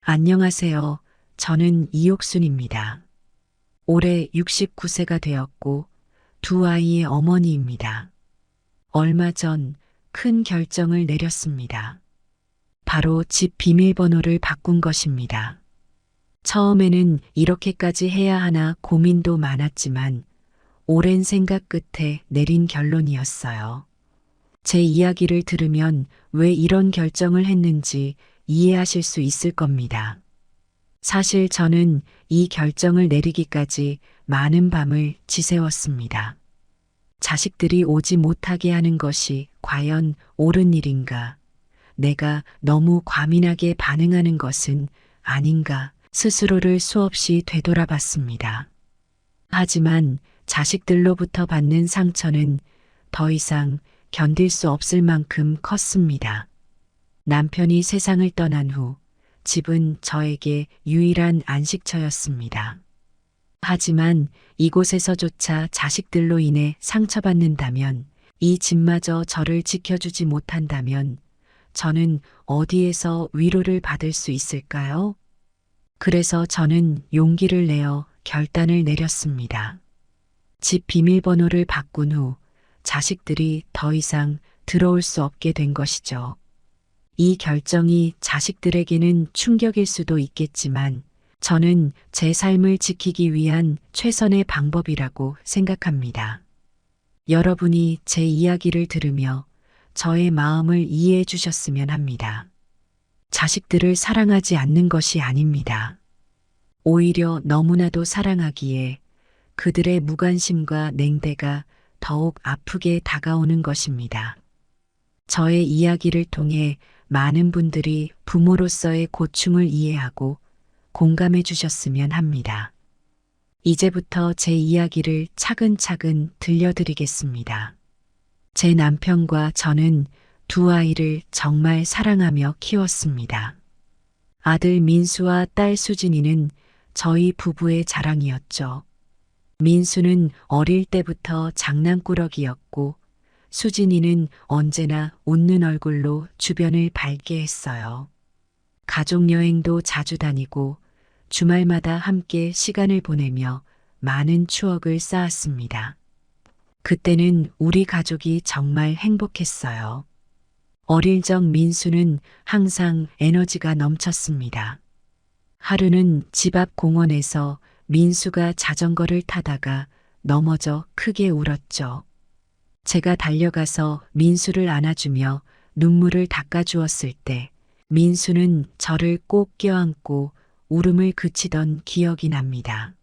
안녕하세요. 저는 이옥순입니다. 올해 69세가 되었고 두 아이의 어머니입니다. 얼마 전 큰 결정을 내렸습니다. 바로 집 비밀번호를 바꾼 것입니다. 처음에는 이렇게까지 해야 하나 고민도 많았지만 오랜 생각 끝에 내린 결론이었어요. 제 이야기를 들으면 왜 이런 결정을 했는지 이해하실 수 있을 겁니다. 사실 저는 이 결정을 내리기까지 많은 밤을 지새웠습니다. 자식들이 오지 못하게 하는 것이 과연 옳은 일인가? 내가 너무 과민하게 반응하는 것은 아닌가? 스스로를 수없이 되돌아봤습니다. 하지만 자식들로부터 받는 상처는 더 이상 견딜 수 없을 만큼 컸습니다. 남편이 세상을 떠난 후 집은 저에게 유일한 안식처였습니다. 하지만 이곳에서조차 자식들로 인해 상처받는다면, 이 집마저 저를 지켜주지 못한다면 저는 어디에서 위로를 받을 수 있을까요? 그래서 저는 용기를 내어 결단을 내렸습니다. 집 비밀번호를 바꾼 후 자식들이 더 이상 들어올 수 없게 된 것이죠. 이 결정이 자식들에게는 충격일 수도 있겠지만 저는 제 삶을 지키기 위한 최선의 방법이라고 생각합니다. 여러분이 제 이야기를 들으며 저의 마음을 이해해 주셨으면 합니다. 자식들을 사랑하지 않는 것이 아닙니다. 오히려 너무나도 사랑하기에 그들의 무관심과 냉대가 더욱 아프게 다가오는 것입니다. 저의 이야기를 통해 많은 분들이 부모로서의 고충을 이해하고 공감해 주셨으면 합니다. 이제부터 제 이야기를 차근차근 들려드리겠습니다. 제 남편과 저는 두 아이를 정말 사랑하며 키웠습니다. 아들 민수와 딸 수진이는 저희 부부의 자랑이었죠. 민수는 어릴 때부터 장난꾸러기였고 수진이는 언제나 웃는 얼굴로 주변을 밝게 했어요. 가족여행도 자주 다니고 주말마다 함께 시간을 보내며 많은 추억을 쌓았습니다. 그때는 우리 가족이 정말 행복했어요. 어릴 적 민수는 항상 에너지가 넘쳤습니다. 하루는 집 앞 공원에서 민수가 자전거를 타다가 넘어져 크게 울었죠. 제가 달려가서 민수를 안아주며 눈물을 닦아주었을 때 민수는 저를 꼭 껴안고 울음을 그치던 기억이 납니다.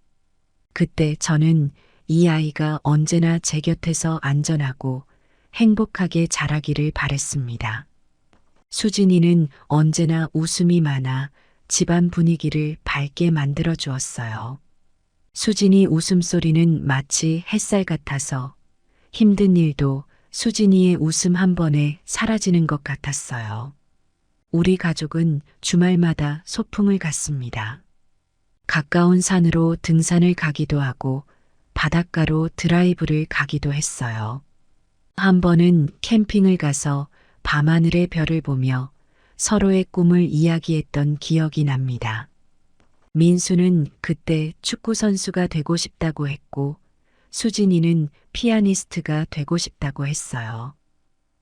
그때 저는 이 아이가 언제나 제 곁에서 안전하고 행복하게 자라기를 바랬습니다. 수진이는 언제나 웃음이 많아 집안 분위기를 밝게 만들어 주었어요. 수진이 웃음소리는 마치 햇살 같아서 힘든 일도 수진이의 웃음 한 번에 사라지는 것 같았어요. 우리 가족은 주말마다 소풍을 갔습니다. 가까운 산으로 등산을 가기도 하고 바닷가로 드라이브를 가기도 했어요. 한 번은 캠핑을 가서 밤하늘의 별을 보며 서로의 꿈을 이야기했던 기억이 납니다. 민수는 그때 축구 선수가 되고 싶다고 했고 수진이는 피아니스트가 되고 싶다고 했어요.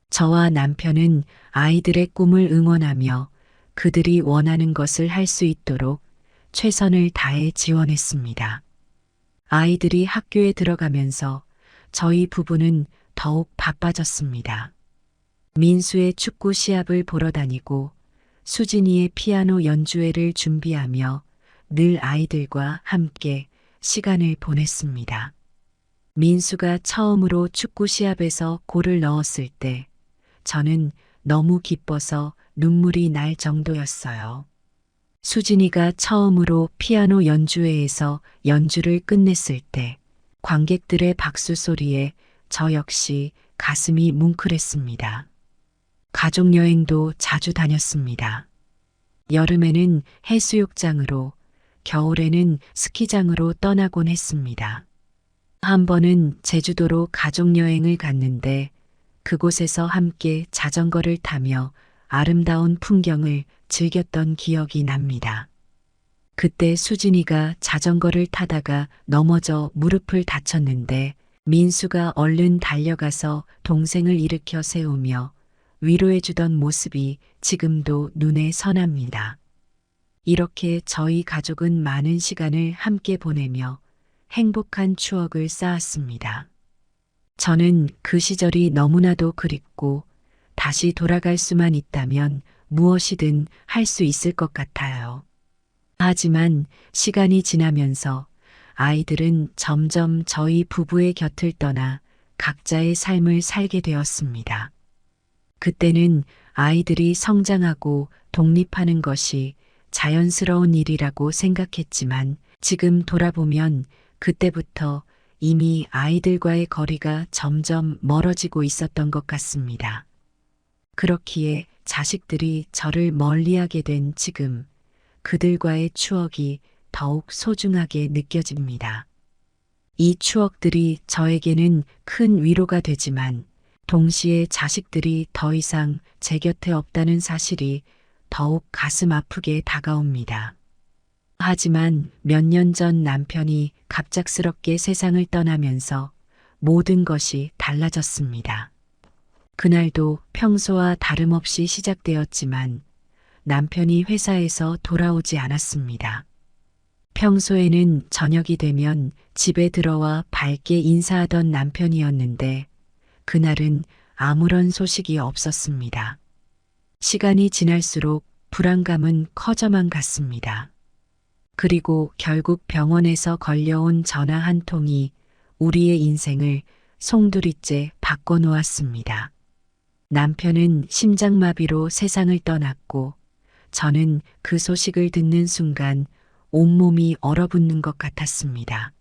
저와 남편은 아이들의 꿈을 응원하며 그들이 원하는 것을 할 수 있도록 최선을 다해 지원했습니다. 아이들이 학교에 들어가면서 저희 부부는 더욱 바빠졌습니다. 민수의 축구 시합을 보러 다니고 수진이의 피아노 연주회를 준비하며 늘 아이들과 함께 시간을 보냈습니다. 민수가 처음으로 축구 시합에서 골을 넣었을 때 저는 너무 기뻐서 눈물이 날 정도였어요. 수진이가 처음으로 피아노 연주회에서 연주를 끝냈을 때 관객들의 박수 소리에 저 역시 가슴이 뭉클했습니다. 가족여행도 자주 다녔습니다. 여름에는 해수욕장으로, 겨울에는 스키장으로 떠나곤 했습니다. 한 번은 제주도로 가족여행을 갔는데 그곳에서 함께 자전거를 타며 아름다운 풍경을 즐겼던 기억이 납니다. 그때 수진이가 자전거를 타다가 넘어져 무릎을 다쳤는데 민수가 얼른 달려가서 동생을 일으켜 세우며 위로해주던 모습이 지금도 눈에 선합니다. 이렇게 저희 가족은 많은 시간을 함께 보내며 행복한 추억을 쌓았습니다. 저는 그 시절이 너무나도 그립고 다시 돌아갈 수만 있다면 무엇이든 할 수 있을 것 같아요. 하지만 시간이 지나면서 아이들은 점점 저희 부부의 곁을 떠나 각자의 삶을 살게 되었습니다. 그때는 아이들이 성장하고 독립하는 것이 자연스러운 일이라고 생각했지만 지금 돌아보면 그때부터 이미 아이들과의 거리가 점점 멀어지고 있었던 것 같습니다. 그렇기에 자식들이 저를 멀리하게 된 지금 그들과의 추억이 더욱 소중하게 느껴집니다. 이 추억들이 저에게는 큰 위로가 되지만 동시에 자식들이 더 이상 제 곁에 없다는 사실이 더욱 가슴 아프게 다가옵니다. 하지만 몇 년 전 남편이 갑작스럽게 세상을 떠나면서 모든 것이 달라졌습니다. 그날도 평소와 다름없이 시작되었지만 남편이 회사에서 돌아오지 않았습니다. 평소에는 저녁이 되면 집에 들어와 밝게 인사하던 남편이었는데 그날은 아무런 소식이 없었습니다. 시간이 지날수록 불안감은 커져만 갔습니다. 그리고 결국 병원에서 걸려온 전화 한 통이 우리의 인생을 송두리째 바꿔놓았습니다. 남편은 심장마비로 세상을 떠났고 저는 그 소식을 듣는 순간 온몸이 얼어붙는 것 같았습니다.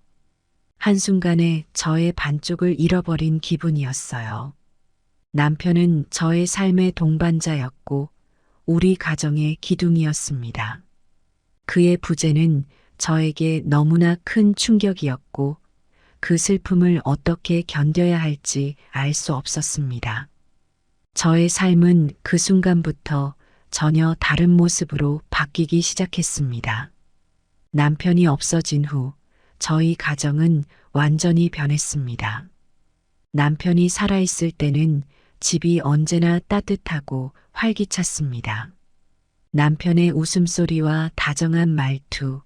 한순간에 저의 반쪽을 잃어버린 기분이었어요. 남편은 저의 삶의 동반자였고 우리 가정의 기둥이었습니다. 그의 부재는 저에게 너무나 큰 충격이었고 그 슬픔을 어떻게 견뎌야 할지 알 수 없었습니다. 저의 삶은 그 순간부터 전혀 다른 모습으로 바뀌기 시작했습니다. 남편이 없어진 후 저희 가정은 완전히 변했습니다. 남편이 살아있을 때는 집이 언제나 따뜻하고 활기찼습니다. 남편의 웃음소리와 다정한 말투,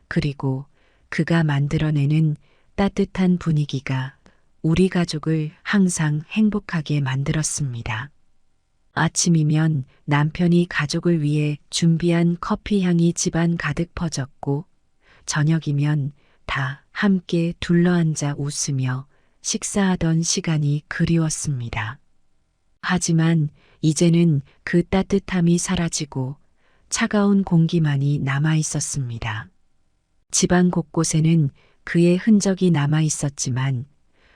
그리고 그가 만들어내는 따뜻한 분위기가 우리 가족을 항상 행복하게 만들었습니다. 아침이면 남편이 가족을 위해 준비한 커피 향이 집안 가득 퍼졌고 저녁이면 다 함께 둘러앉아 웃으며 식사하던 시간이 그리웠습니다. 하지만 이제는 그 따뜻함이 사라지고 차가운 공기만이 남아 있었습니다. 집안 곳곳에는 그의 흔적이 남아 있었지만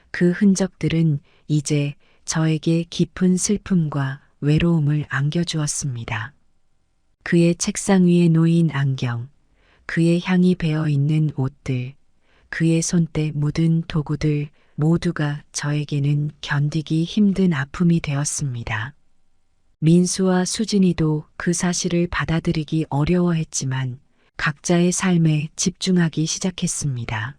그 흔적들은 이제 저에게 깊은 슬픔과 외로움을 안겨주었습니다. 그의 책상 위에 놓인 안경, 그의 향이 배어 있는 옷들, 그의 손때 묻은 도구들 모두가 저에게는 견디기 힘든 아픔이 되었습니다. 민수와 수진이도 그 사실을 받아들이기 어려워했지만 각자의 삶에 집중하기 시작했습니다.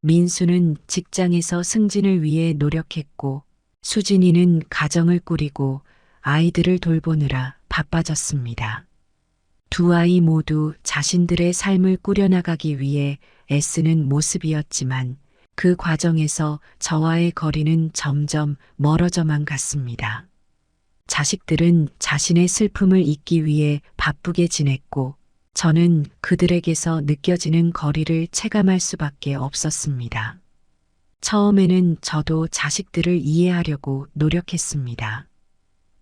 민수는 직장에서 승진을 위해 노력했고 수진이는 가정을 꾸리고 아이들을 돌보느라 바빠졌습니다. 두 아이 모두 자신들의 삶을 꾸려나가기 위해 애쓰는 모습이었지만 그 과정에서 저와의 거리는 점점 멀어져만 갔습니다. 자식들은 자신의 슬픔을 잊기 위해 바쁘게 지냈고 저는 그들에게서 느껴지는 거리를 체감할 수밖에 없었습니다. 처음에는 저도 자식들을 이해하려고 노력했습니다.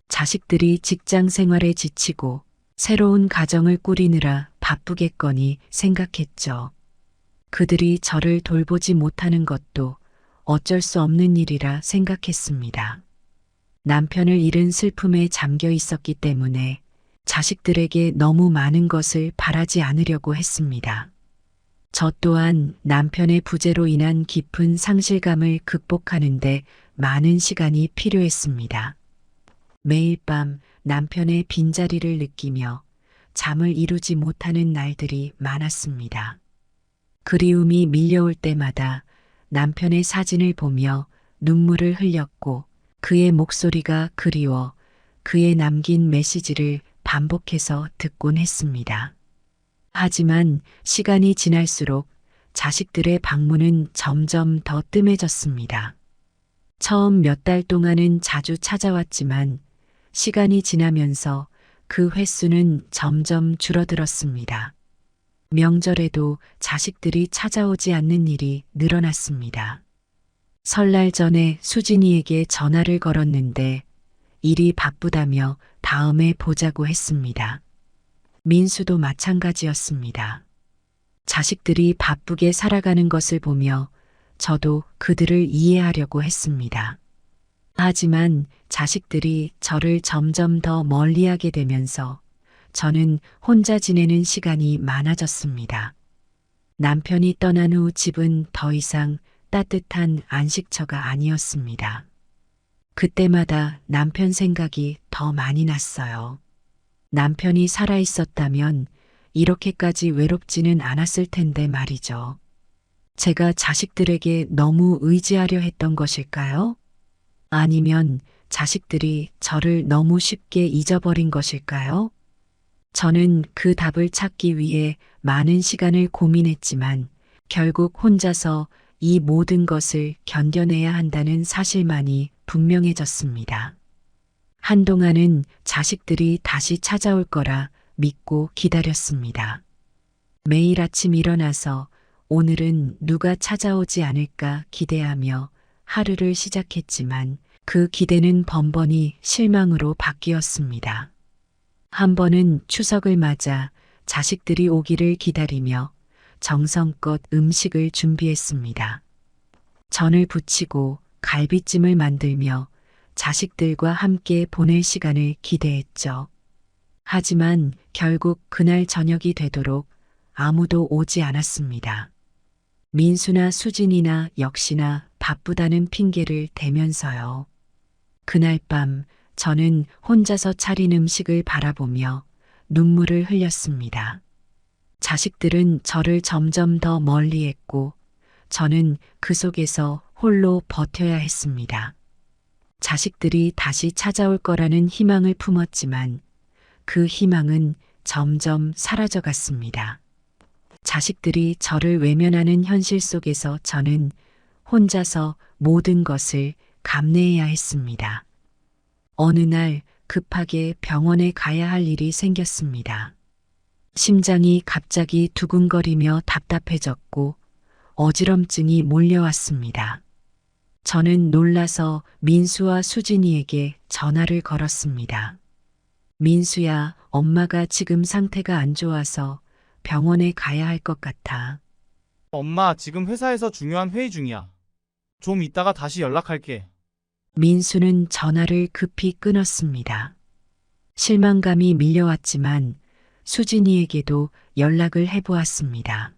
자식들이 직장 생활에 지치고 새로운 가정을 꾸리느라 바쁘겠거니 생각했죠. 그들이 저를 돌보지 못하는 것도 어쩔 수 없는 일이라 생각했습니다. 남편을 잃은 슬픔에 잠겨 있었기 때문에 자식들에게 너무 많은 것을 바라지 않으려고 했습니다. 저 또한 남편의 부재로 인한 깊은 상실감을 극복하는데 많은 시간이 필요했습니다. 매일 밤 남편의 빈자리를 느끼며 잠을 이루지 못하는 날들이 많았습니다. 그리움이 밀려올 때마다 남편의 사진을 보며 눈물을 흘렸고 그의 목소리가 그리워 그의 남긴 메시지를 반복해서 듣곤 했습니다. 하지만 시간이 지날수록 자식들의 방문은 점점 더 뜸해졌습니다. 처음 몇 달 동안은 자주 찾아왔지만 시간이 지나면서 그 횟수는 점점 줄어들었습니다. 명절에도 자식들이 찾아오지 않는 일이 늘어났습니다. 설날 전에 수진이에게 전화를 걸었는데 일이 바쁘다며 다음에 보자고 했습니다. 민수도 마찬가지였습니다. 자식들이 바쁘게 살아가는 것을 보며 저도 그들을 이해하려고 했습니다. 하지만 자식들이 저를 점점 더 멀리하게 되면서 저는 혼자 지내는 시간이 많아졌습니다. 남편이 떠난 후 집은 더 이상 따뜻한 안식처가 아니었습니다. 그때마다 남편 생각이 더 많이 났어요. 남편이 살아있었다면 이렇게까지 외롭지는 않았을 텐데 말이죠. 제가 자식들에게 너무 의지하려 했던 것일까요? 아니면 자식들이 저를 너무 쉽게 잊어버린 것일까요? 저는 그 답을 찾기 위해 많은 시간을 고민했지만 결국 혼자서 이 모든 것을 견뎌내야 한다는 사실만이 분명해졌습니다. 한동안은 자식들이 다시 찾아올 거라 믿고 기다렸습니다. 매일 아침 일어나서 오늘은 누가 찾아오지 않을까 기대하며 하루를 시작했지만 그 기대는 번번이 실망으로 바뀌었습니다. 한 번은 추석을 맞아 자식들이 오기를 기다리며 정성껏 음식을 준비했습니다. 전을 부치고 갈비찜을 만들며 자식들과 함께 보낼 시간을 기대했죠. 하지만 결국 그날 저녁이 되도록 아무도 오지 않았습니다. 민수나 수진이나 역시나 바쁘다는 핑계를 대면서요. 그날 밤 저는 혼자서 차린 음식을 바라보며 눈물을 흘렸습니다. 자식들은 저를 점점 더 멀리했고 저는 그 속에서 홀로 버텨야 했습니다. 자식들이 다시 찾아올 거라는 희망을 품었지만 그 희망은 점점 사라져갔습니다. 자식들이 저를 외면하는 현실 속에서 저는 혼자서 모든 것을 감내해야 했습니다. 어느 날 급하게 병원에 가야 할 일이 생겼습니다. 심장이 갑자기 두근거리며 답답해졌고 어지럼증이 몰려왔습니다. 저는 놀라서 민수와 수진이에게 전화를 걸었습니다. 민수야, 엄마가 지금 상태가 안 좋아서 병원에 가야 할 것 같아. 엄마, 지금 회사에서 중요한 회의 중이야. 좀 이따가 다시 연락할게. 민수는 전화를 급히 끊었습니다. 실망감이 밀려왔지만 수진이에게도 연락을 해보았습니다.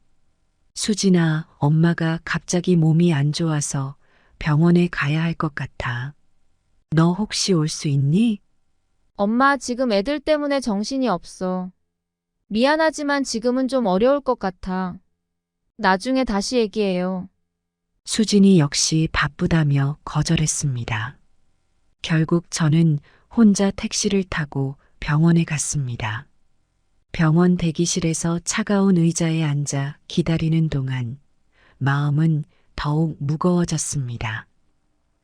수진아, 엄마가 갑자기 몸이 안 좋아서 병원에 가야 할 것 같아. 너 혹시 올 수 있니? 엄마, 지금 애들 때문에 정신이 없어. 미안하지만 지금은 좀 어려울 것 같아. 나중에 다시 얘기해요. 수진이 역시 바쁘다며 거절했습니다. 결국 저는 혼자 택시를 타고 병원에 갔습니다. 병원 대기실에서 차가운 의자에 앉아 기다리는 동안 마음은 더욱 무거워졌습니다.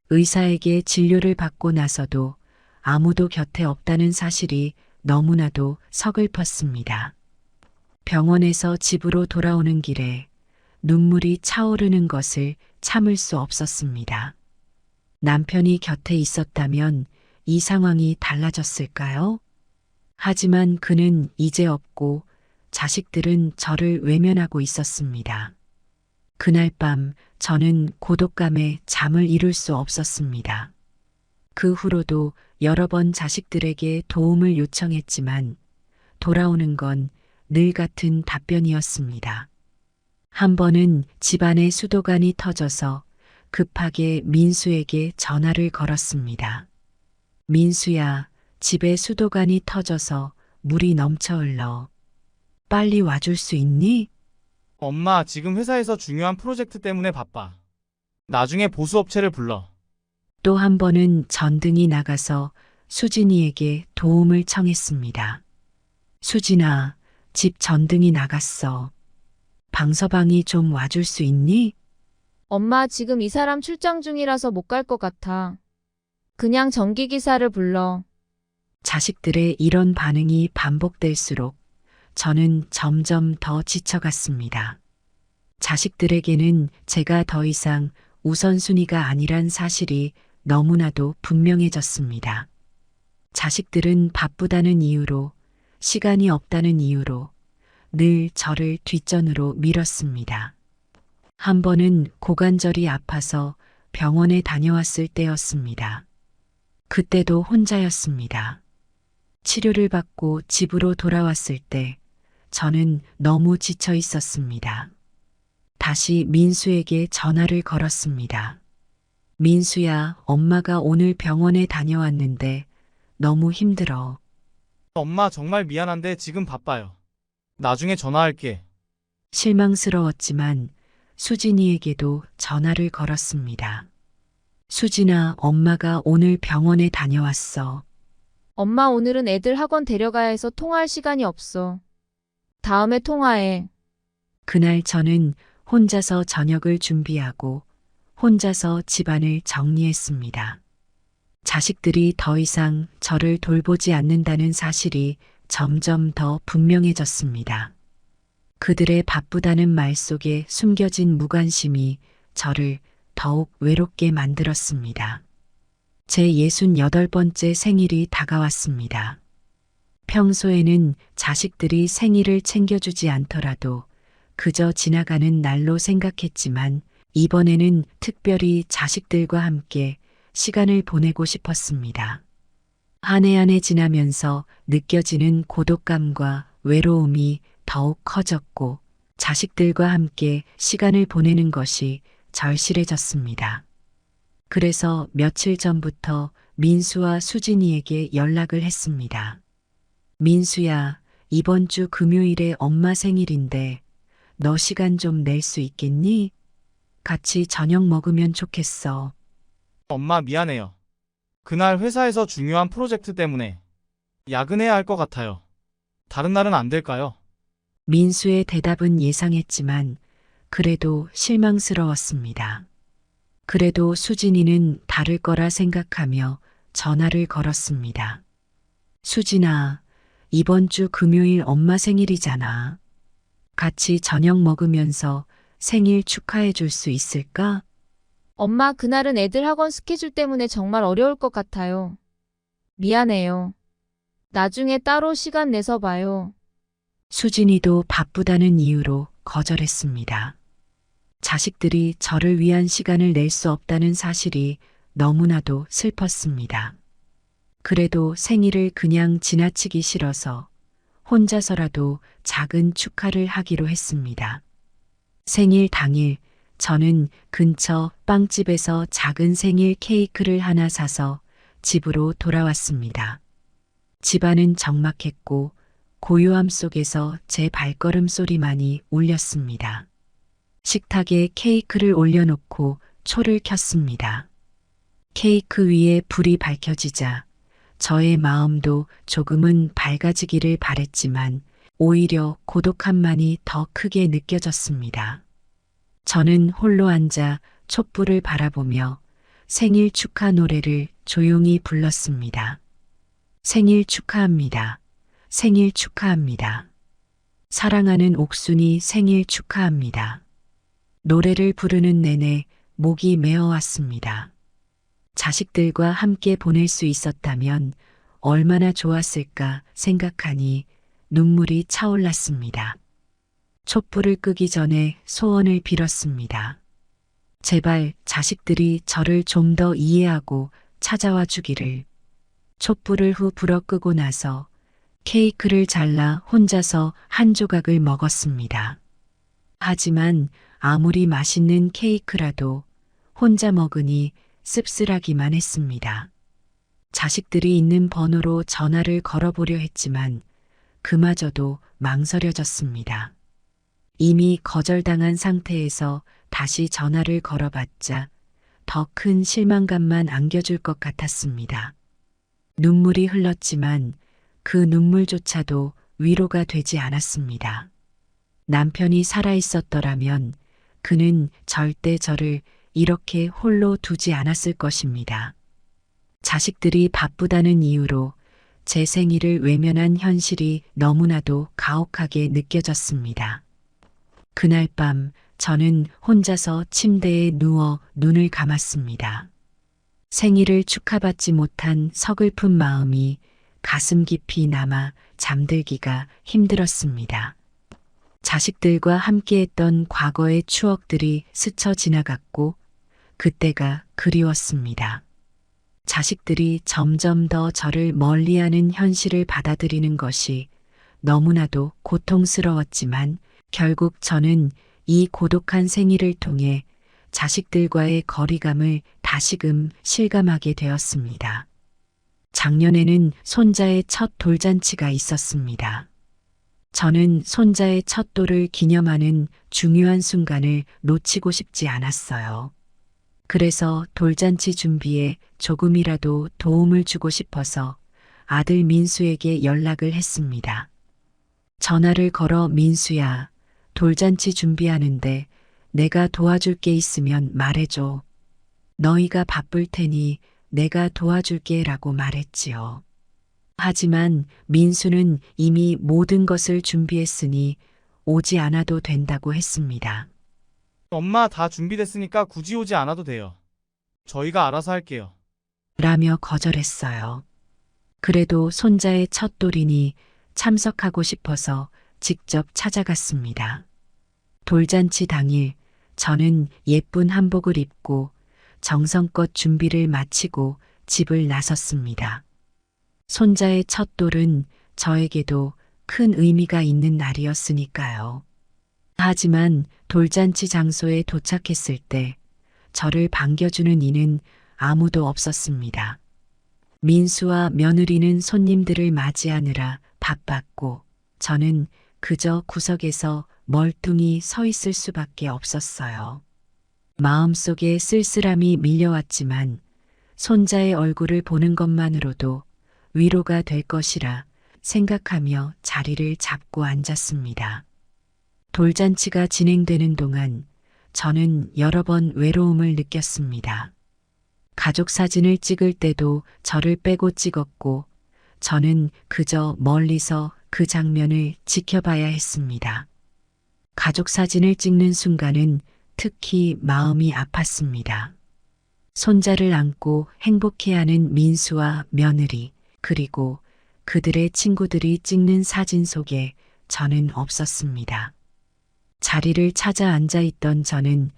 의사에게 진료를 받고 나서도 아무도 곁에 없다는 사실이 너무나도 서글펐습니다. 병원에서 집으로 돌아오는 길에 눈물이 차오르는 것을 참을 수 없었습니다. 남편이 곁에 있었다면 이 상황이 달라졌을까요? 하지만 그는 이제 없고 자식들은 저를 외면하고 있었습니다. 그날 밤 저는 고독감에 잠을 이룰 수 없었습니다. 그 후로도 여러 번 자식들에게 도움을 요청했지만 돌아오는 건 늘 같은 답변이었습니다. 한 번은 집안에 수도관이 터져서 급하게 민수에게 전화를 걸었습니다. 민수야, 집에 수도관이 터져서 물이 넘쳐 흘러. 빨리 와줄 수 있니? 엄마, 지금 회사에서 중요한 프로젝트 때문에 바빠. 나중에 보수업체를 불러. 또 한 번은 전등이 나가서 수진이에게 도움을 청했습니다. 수진아, 집 전등이 나갔어. 방서방이 좀 와줄 수 있니? 엄마 지금 이 사람 출장 중이라서 못 갈 것 같아. 그냥 전기기사를 불러. 자식들의 이런 반응이 반복될수록 저는 점점 더 지쳐갔습니다. 자식들에게는 제가 더 이상 우선순위가 아니란 사실이 너무나도 분명해졌습니다. 자식들은 바쁘다는 이유로, 시간이 없다는 이유로 늘 저를 뒷전으로 밀었습니다. 한 번은 고관절이 아파서 병원에 다녀왔을 때였습니다. 그때도 혼자였습니다. 치료를 받고 집으로 돌아왔을 때 저는 너무 지쳐 있었습니다. 다시 민수에게 전화를 걸었습니다. 민수야, 엄마가 오늘 병원에 다녀왔는데 너무 힘들어. 엄마, 정말 미안한데 지금 바빠요. 나중에 전화할게. 실망스러웠지만 수진이에게도 전화를 걸었습니다. 수진아, 엄마가 오늘 병원에 다녀왔어. 엄마 오늘은 애들 학원 데려가야 해서 통화할 시간이 없어. 다음에 통화해. 그날 저는 혼자서 저녁을 준비하고 혼자서 집안을 정리했습니다. 자식들이 더 이상 저를 돌보지 않는다는 사실이 점점 더 분명해졌습니다. 그들의 바쁘다는 말 속에 숨겨진 무관심이 저를 더욱 외롭게 만들었습니다. 제 68번째 생일이 다가왔습니다. 평소에는 자식들이 생일을 챙겨주지 않더라도 그저 지나가는 날로 생각했지만 이번에는 특별히 자식들과 함께 시간을 보내고 싶었습니다. 한 해 한 해 지나면서 느껴지는 고독감과 외로움이 더욱 커졌고 자식들과 함께 시간을 보내는 것이 절실해졌습니다. 그래서 며칠 전부터 민수와 수진이에게 연락을 했습니다. 민수야, 이번 주 금요일에 엄마 생일인데 너 시간 좀 낼 수 있겠니? 같이 저녁 먹으면 좋겠어. 엄마, 미안해요. 그날 회사에서 중요한 프로젝트 때문에 야근해야 할 것 같아요. 다른 날은 안 될까요? 민수의 대답은 예상했지만 그래도 실망스러웠습니다. 그래도 수진이는 다를 거라 생각하며 전화를 걸었습니다. 수진아, 이번 주 금요일 엄마 생일이잖아. 같이 저녁 먹으면서 생일 축하해 줄 수 있을까? 엄마 그날은 애들 학원 스케줄 때문에 정말 어려울 것 같아요. 미안해요. 나중에 따로 시간 내서 봐요. 수진이도 바쁘다는 이유로 거절했습니다. 자식들이 저를 위한 시간을 낼 수 없다는 사실이 너무나도 슬펐습니다. 그래도 생일을 그냥 지나치기 싫어서 혼자서라도 작은 축하를 하기로 했습니다. 생일 당일 저는 근처 빵집에서 작은 생일 케이크를 하나 사서 집으로 돌아왔습니다. 집안은 적막했고 고요함 속에서 제 발걸음 소리만이 울렸습니다. 식탁에 케이크를 올려놓고 초를 켰습니다. 케이크 위에 불이 밝혀지자 저의 마음도 조금은 밝아지기를 바랬지만 오히려 고독함만이 더 크게 느껴졌습니다. 저는 홀로 앉아 촛불을 바라보며 생일 축하 노래를 조용히 불렀습니다. 생일 축하합니다. 생일 축하합니다. 사랑하는 옥순이 생일 축하합니다. 노래를 부르는 내내 목이 메어왔습니다. 자식들과 함께 보낼 수 있었다면 얼마나 좋았을까 생각하니 눈물이 차올랐습니다. 촛불을 끄기 전에 소원을 빌었습니다. 제발 자식들이 저를 좀 더 이해하고 찾아와 주기를. 촛불을 후 불어 끄고 나서 케이크를 잘라 혼자서 한 조각을 먹었습니다. 하지만 아무리 맛있는 케이크라도 혼자 먹으니 씁쓸하기만 했습니다. 자식들이 있는 번호로 전화를 걸어보려 했지만 그마저도 망설여졌습니다. 이미 거절당한 상태에서 다시 전화를 걸어봤자 더 큰 실망감만 안겨줄 것 같았습니다. 눈물이 흘렀지만 그 눈물조차도 위로가 되지 않았습니다. 남편이 살아있었더라면 그는 절대 저를 이렇게 홀로 두지 않았을 것입니다. 자식들이 바쁘다는 이유로 제 생일을 외면한 현실이 너무나도 가혹하게 느껴졌습니다. 그날 밤 저는 혼자서 침대에 누워 눈을 감았습니다. 생일을 축하받지 못한 서글픈 마음이 가슴 깊이 남아 잠들기가 힘들었습니다. 자식들과 함께했던 과거의 추억들이 스쳐 지나갔고 그때가 그리웠습니다. 자식들이 점점 더 저를 멀리하는 현실을 받아들이는 것이 너무나도 고통스러웠지만 결국 저는 이 고독한 생일을 통해 자식들과의 거리감을 다시금 실감하게 되었습니다. 작년에는 손자의 첫 돌잔치가 있었습니다. 저는 손자의 첫 돌을 기념하는 중요한 순간을 놓치고 싶지 않았어요. 그래서 돌잔치 준비에 조금이라도 도움을 주고 싶어서 아들 민수에게 연락을 했습니다. 전화를 걸어 민수야, 돌잔치 준비하는데 내가 도와줄 게 있으면 말해줘. 너희가 바쁠 테니 내가 도와줄게 라고 말했지요. 하지만 민수는 이미 모든 것을 준비했으니 오지 않아도 된다고 했습니다. 엄마 다 준비됐으니까 굳이 오지 않아도 돼요. 저희가 알아서 할게요. 라며 거절했어요. 그래도 손자의 첫 돌이니 참석하고 싶어서 직접 찾아갔습니다. 돌잔치 당일 저는 예쁜 한복을 입고 정성껏 준비를 마치고 집을 나섰습니다. 손자의 첫 돌은 저에게도 큰 의미가 있는 날이었으니까요. 하지만 돌잔치 장소에 도착했을 때 저를 반겨주는 이는 아무도 없었습니다. 민수와 며느리는 손님들을 맞이하느라 바빴고 저는 그저 구석에서 멀뚱히 서 있을 수밖에 없었어요. 마음속에 쓸쓸함이 밀려왔지만 손자의 얼굴을 보는 것만으로도 위로가 될 것이라 생각하며 자리를 잡고 앉았습니다. 돌잔치가 진행되는 동안 저는 여러 번 외로움을 느꼈습니다. 가족 사진을 찍을 때도 저를 빼고 찍었고 저는 그저 멀리서 그 장면을 지켜봐야 했습니다. 가족 사진을 찍는 순간은 특히 마음이 아팠습니다. 손자를 안고 행복해하는 민수와 며느리 그리고 그들의 친구들이 찍는 사진 속에 저는 없었습니다. 자리를 찾아 앉아 있던 저는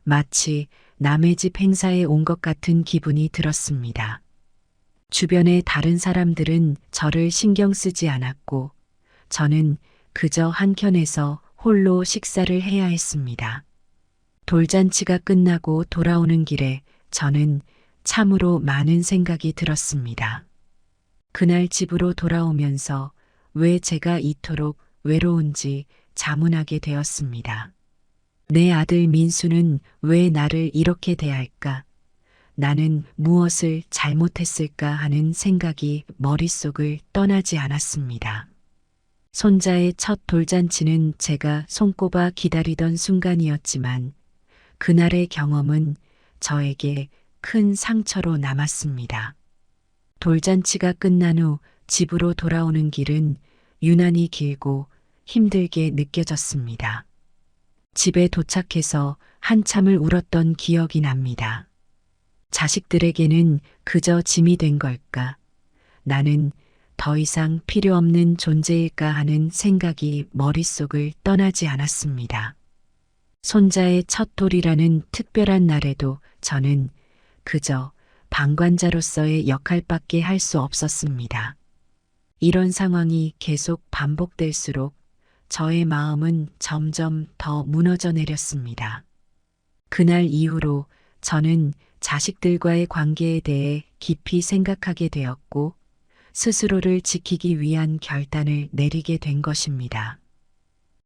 마치 남의 집 행사에 온 것 같은 기분이 들었습니다. 주변의 다른 사람들은 저를 신경 쓰지 않았고 저는 그저 한켠에서 홀로 식사를 해야 했습니다. 돌잔치가 끝나고 돌아오는 길에 저는 참으로 많은 생각이 들었습니다. 그날 집으로 돌아오면서 왜 제가 이토록 외로운지 자문하게 되었습니다. 내 아들 민수는 왜 나를 이렇게 대할까? 나는 무엇을 잘못했을까 하는 생각이 머릿속을 떠나지 않았습니다. 손자의 첫 돌잔치는 제가 손꼽아 기다리던 순간이었지만 그날의 경험은 저에게 큰 상처로 남았습니다. 돌잔치가 끝난 후 집으로 돌아오는 길은 유난히 길고 힘들게 느껴졌습니다. 집에 도착해서 한참을 울었던 기억이 납니다. 자식들에게는 그저 짐이 된 걸까? 나는 더 이상 필요 없는 존재일까 하는 생각이 머릿속을 떠나지 않았습니다. 손자의 첫 돌이라는 특별한 날에도 저는 그저 방관자로서의 역할밖에 할 수 없었습니다. 이런 상황이 계속 반복될수록 저의 마음은 점점 더 무너져 내렸습니다. 그날 이후로 저는 자식들과의 관계에 대해 깊이 생각하게 되었고 스스로를 지키기 위한 결단을 내리게 된 것입니다.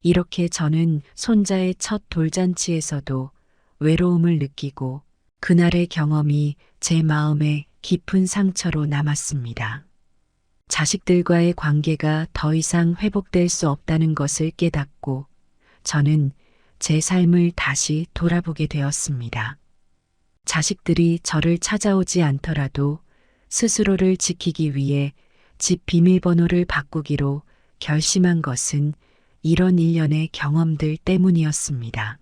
이렇게 저는 손자의 첫 돌잔치에서도 외로움을 느끼고 그날의 경험이 제 마음에 깊은 상처로 남았습니다. 자식들과의 관계가 더 이상 회복될 수 없다는 것을 깨닫고 저는 제 삶을 다시 돌아보게 되었습니다. 자식들이 저를 찾아오지 않더라도 스스로를 지키기 위해 집 비밀번호를 바꾸기로 결심한 것은 이런 일련의 경험들 때문이었습니다.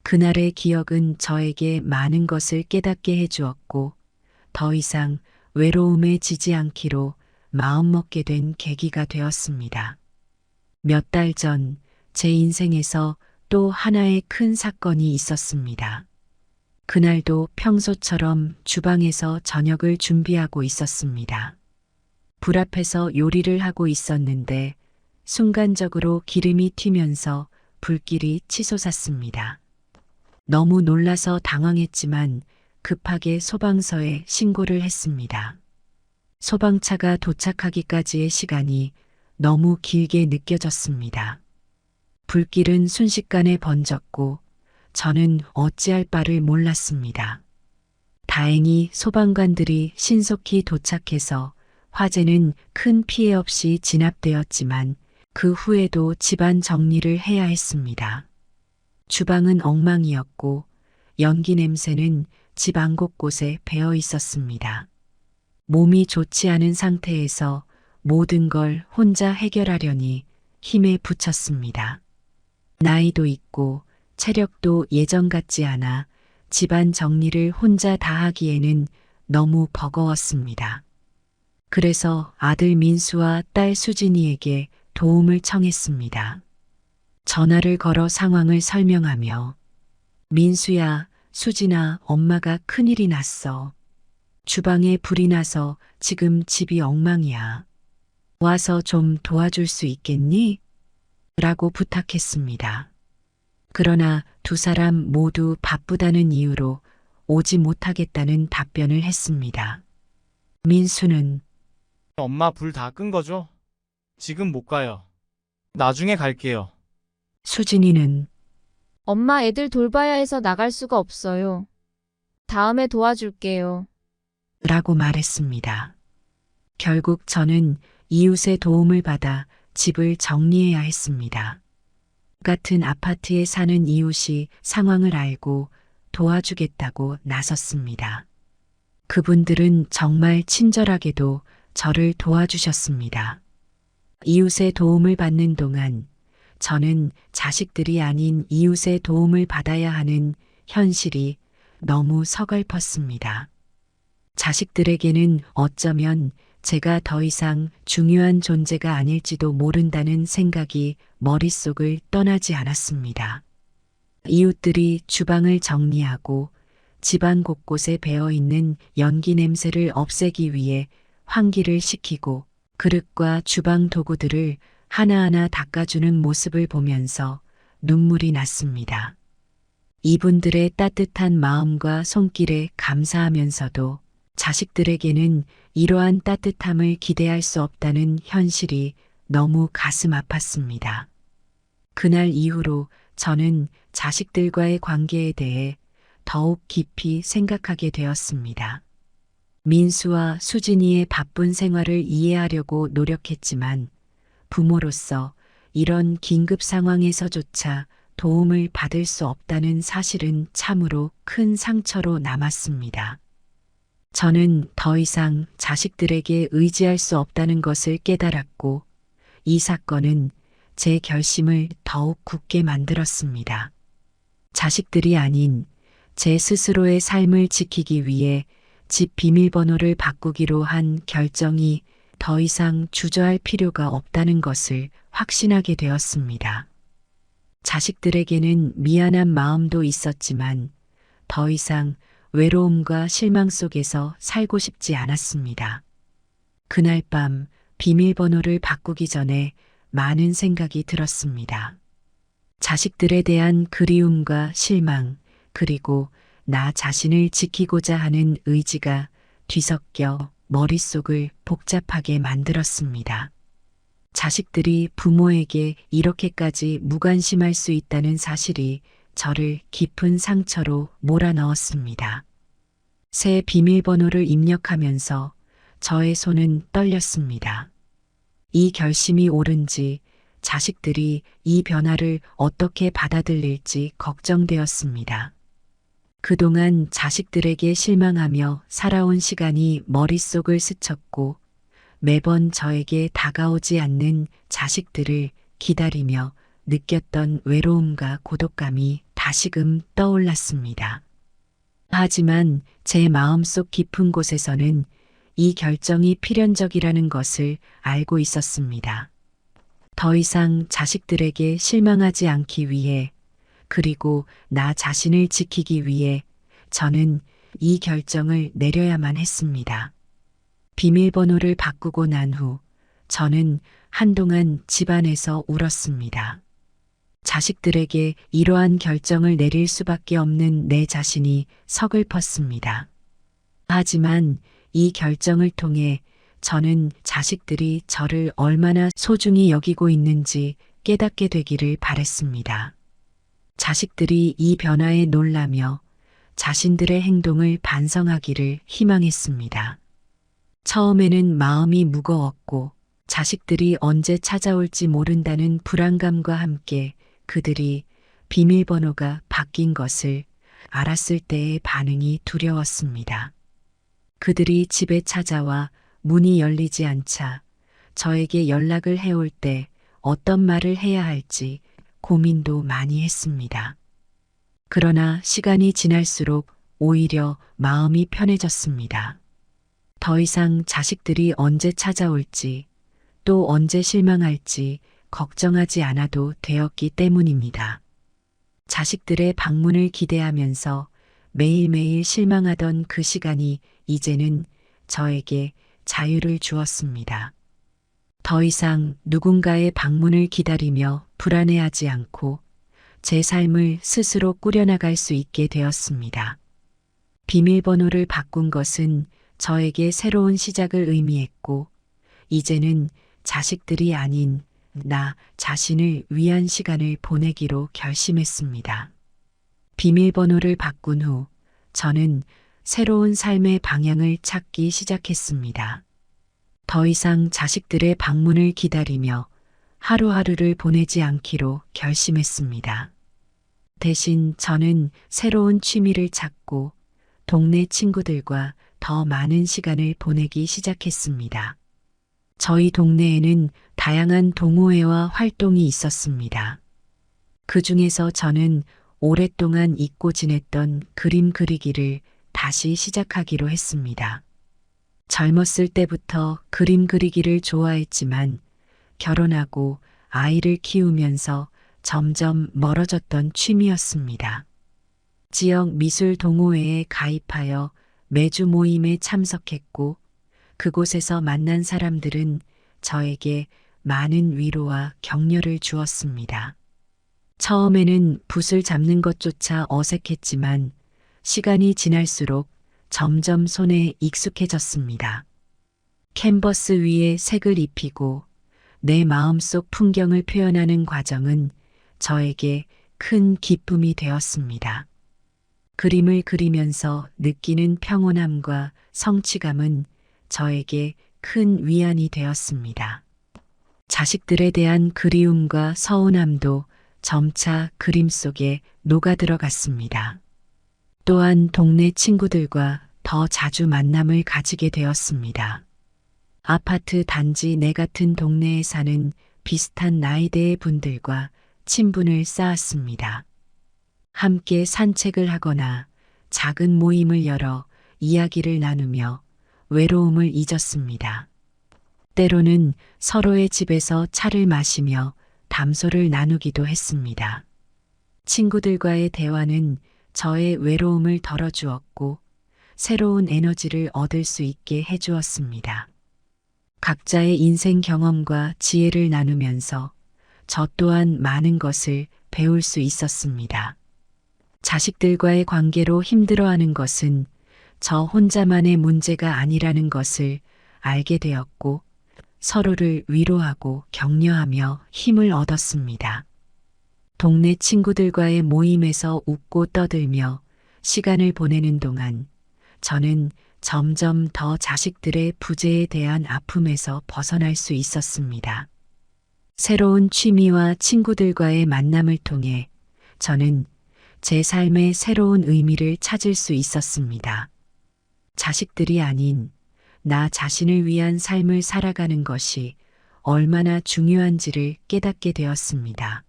그날의 기억은 저에게 많은 것을 깨닫게 해주었고 더 이상 외로움에 지지 않기로 마음먹게 된 계기가 되었습니다. 몇 달 전 제 인생에서 또 하나의 큰 사건이 있었습니다. 그날도 평소처럼 주방에서 저녁을 준비하고 있었습니다. 불 앞에서 요리를 하고 있었는데 순간적으로 기름이 튀면서 불길이 치솟았습니다. 너무 놀라서 당황했지만 급하게 소방서에 신고를 했습니다. 소방차가 도착하기까지의 시간이 너무 길게 느껴졌습니다. 불길은 순식간에 번졌고 저는 어찌할 바를 몰랐습니다. 다행히 소방관들이 신속히 도착해서 화재는 큰 피해 없이 진압되었지만 그 후에도 집안 정리를 해야 했습니다. 주방은 엉망이었고 연기 냄새는 집 안 곳곳에 배어 있었습니다. 몸이 좋지 않은 상태에서 모든 걸 혼자 해결하려니 힘에 부쳤습니다. 나이도 있고 체력도 예전 같지 않아 집안 정리를 혼자 다 하기에는 너무 버거웠습니다. 그래서 아들 민수와 딸 수진이에게 도움을 청했습니다. 전화를 걸어 상황을 설명하며 민수야, 수진아, 엄마가 큰일이 났어. 주방에 불이 나서 지금 집이 엉망이야. 와서 좀 도와줄 수 있겠니? 라고 부탁했습니다. 그러나 두 사람 모두 바쁘다는 이유로 오지 못하겠다는 답변을 했습니다. 민수는 엄마 불 다 끈 거죠? 지금 못 가요. 나중에 갈게요. 수진이는 엄마 애들 돌봐야 해서 나갈 수가 없어요. 다음에 도와줄게요. 라고 말했습니다. 결국 저는 이웃의 도움을 받아 집을 정리해야 했습니다. 같은 아파트에 사는 이웃이 상황을 알고 도와주겠다고 나섰습니다. 그분들은 정말 친절하게도 저를 도와주셨습니다. 이웃의 도움을 받는 동안 저는 자식들이 아닌 이웃의 도움을 받아야 하는 현실이 너무 서글펐습니다. 자식들에게는 어쩌면 제가 더 이상 중요한 존재가 아닐지도 모른다는 생각이 머릿속을 떠나지 않았습니다. 이웃들이 주방을 정리하고 집안 곳곳에 배어있는 연기 냄새를 없애기 위해 환기를 시키고 그릇과 주방 도구들을 하나하나 닦아주는 모습을 보면서 눈물이 났습니다. 이분들의 따뜻한 마음과 손길에 감사하면서도 자식들에게는 이러한 따뜻함을 기대할 수 없다는 현실이 너무 가슴 아팠습니다. 그날 이후로 저는 자식들과의 관계에 대해 더욱 깊이 생각하게 되었습니다. 민수와 수진이의 바쁜 생활을 이해하려고 노력했지만 부모로서 이런 긴급 상황에서조차 도움을 받을 수 없다는 사실은 참으로 큰 상처로 남았습니다. 저는 더 이상 자식들에게 의지할 수 없다는 것을 깨달았고 이 사건은 제 결심을 더욱 굳게 만들었습니다. 자식들이 아닌 제 스스로의 삶을 지키기 위해 집 비밀번호를 바꾸기로 한 결정이 더 이상 주저할 필요가 없다는 것을 확신하게 되었습니다. 자식들에게는 미안한 마음도 있었지만 더 이상 외로움과 실망 속에서 살고 싶지 않았습니다. 그날 밤 비밀번호를 바꾸기 전에 많은 생각이 들었습니다. 자식들에 대한 그리움과 실망, 그리고 나 자신을 지키고자 하는 의지가 뒤섞여 머릿속을 복잡하게 만들었습니다. 자식들이 부모에게 이렇게까지 무관심할 수 있다는 사실이 저를 깊은 상처로 몰아넣었습니다. 새 비밀번호를 입력하면서 저의 손은 떨렸습니다. 이 결심이 옳은지 자식들이 이 변화를 어떻게 받아들일지 걱정되었습니다. 그동안 자식들에게 실망하며 살아온 시간이 머릿속을 스쳤고 매번 저에게 다가오지 않는 자식들을 기다리며 느꼈던 외로움과 고독감이 다시금 떠올랐습니다. 하지만 제 마음속 깊은 곳에서는 이 결정이 필연적이라는 것을 알고 있었습니다. 더 이상 자식들에게 실망하지 않기 위해 그리고 나 자신을 지키기 위해 저는 이 결정을 내려야만 했습니다. 비밀번호를 바꾸고 난 후 저는 한동안 집안에서 울었습니다. 자식들에게 이러한 결정을 내릴 수밖에 없는 내 자신이 서글펐습니다. 하지만 이 결정을 통해 저는 자식들이 저를 얼마나 소중히 여기고 있는지 깨닫게 되기를 바랬습니다. 자식들이 이 변화에 놀라며 자신들의 행동을 반성하기를 희망했습니다. 처음에는 마음이 무거웠고 자식들이 언제 찾아올지 모른다는 불안감과 함께 그들이 비밀번호가 바뀐 것을 알았을 때의 반응이 두려웠습니다. 그들이 집에 찾아와 문이 열리지 않자 저에게 연락을 해올 때 어떤 말을 해야 할지 고민도 많이 했습니다. 그러나 시간이 지날수록 오히려 마음이 편해졌습니다. 더 이상 자식들이 언제 찾아올지 또 언제 실망할지 걱정하지 않아도 되었기 때문입니다. 자식들의 방문을 기대하면서 매일매일 실망하던 그 시간이 이제는 저에게 자유를 주었습니다. 더 이상 누군가의 방문을 기다리며 불안해하지 않고 제 삶을 스스로 꾸려나갈 수 있게 되었습니다. 비밀번호를 바꾼 것은 저에게 새로운 시작을 의미했고, 이제는 자식들이 아닌 나 자신을 위한 시간을 보내기로 결심했습니다. 비밀번호를 바꾼 후 저는 새로운 삶의 방향을 찾기 시작했습니다. 더 이상 자식들의 방문을 기다리며 하루하루를 보내지 않기로 결심했습니다. 대신 저는 새로운 취미를 찾고 동네 친구들과 더 많은 시간을 보내기 시작했습니다. 저희 동네에는 다양한 동호회와 활동이 있었습니다. 그 중에서 저는 오랫동안 잊고 지냈던 그림 그리기를 다시 시작하기로 했습니다. 젊었을 때부터 그림 그리기를 좋아했지만 결혼하고 아이를 키우면서 점점 멀어졌던 취미였습니다. 지역 미술 동호회에 가입하여 매주 모임에 참석했고 그곳에서 만난 사람들은 저에게 많은 위로와 격려를 주었습니다. 처음에는 붓을 잡는 것조차 어색했지만 시간이 지날수록 점점 손에 익숙해졌습니다. 캔버스 위에 색을 입히고 내 마음속 풍경을 표현하는 과정은 저에게 큰 기쁨이 되었습니다. 그림을 그리면서 느끼는 평온함과 성취감은 저에게 큰 위안이 되었습니다. 자식들에 대한 그리움과 서운함도 점차 그림 속에 녹아들어갔습니다. 또한 동네 친구들과 더 자주 만남을 가지게 되었습니다. 아파트 단지 내 같은 동네에 사는 비슷한 나이대의 분들과 친분을 쌓았습니다. 함께 산책을 하거나 작은 모임을 열어 이야기를 나누며 외로움을 잊었습니다. 때로는 서로의 집에서 차를 마시며 담소를 나누기도 했습니다. 친구들과의 대화는 저의 외로움을 덜어주었고 새로운 에너지를 얻을 수 있게 해주었습니다. 각자의 인생 경험과 지혜를 나누면서 저 또한 많은 것을 배울 수 있었습니다. 자식들과의 관계로 힘들어하는 것은 저 혼자만의 문제가 아니라는 것을 알게 되었고 서로를 위로하고 격려하며 힘을 얻었습니다. 동네 친구들과의 모임에서 웃고 떠들며 시간을 보내는 동안 저는 점점 더 자식들의 부재에 대한 아픔에서 벗어날 수 있었습니다. 새로운 취미와 친구들과의 만남을 통해 저는 제 삶의 새로운 의미를 찾을 수 있었습니다. 자식들이 아닌 나 자신을 위한 삶을 살아가는 것이 얼마나 중요한지를 깨닫게 되었습니다.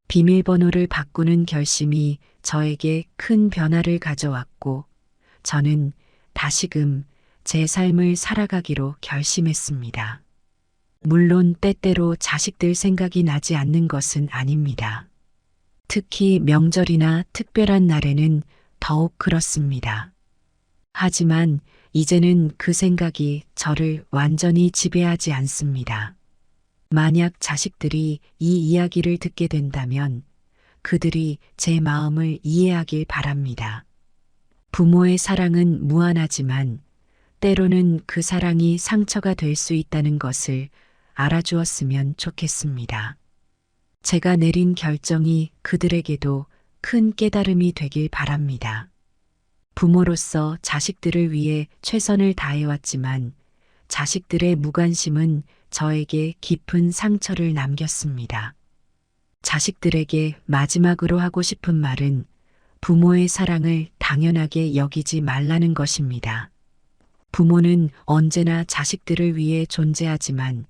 비밀번호를 바꾸는 결심이 저에게 큰 변화를 가져왔고 저는 다시금 제 삶을 살아가기로 결심했습니다. 물론 때때로 자식들 생각이 나지 않는 것은 아닙니다. 특히 명절이나 특별한 날에는 더욱 그렇습니다. 하지만 이제는 그 생각이 저를 완전히 지배하지 않습니다. 만약 자식들이 이 이야기를 듣게 된다면 그들이 제 마음을 이해하길 바랍니다. 부모의 사랑은 무한하지만 때로는 그 사랑이 상처가 될 수 있다는 것을 알아주었으면 좋겠습니다. 제가 내린 결정이 그들에게도 큰 깨달음이 되길 바랍니다. 부모로서 자식들을 위해 최선을 다해왔지만 자식들의 무관심은 저에게 깊은 상처를 남겼습니다. 자식들에게 마지막으로 하고 싶은 말은 부모의 사랑을 당연하게 여기지 말라는 것입니다. 부모는 언제나 자식들을 위해 존재하지만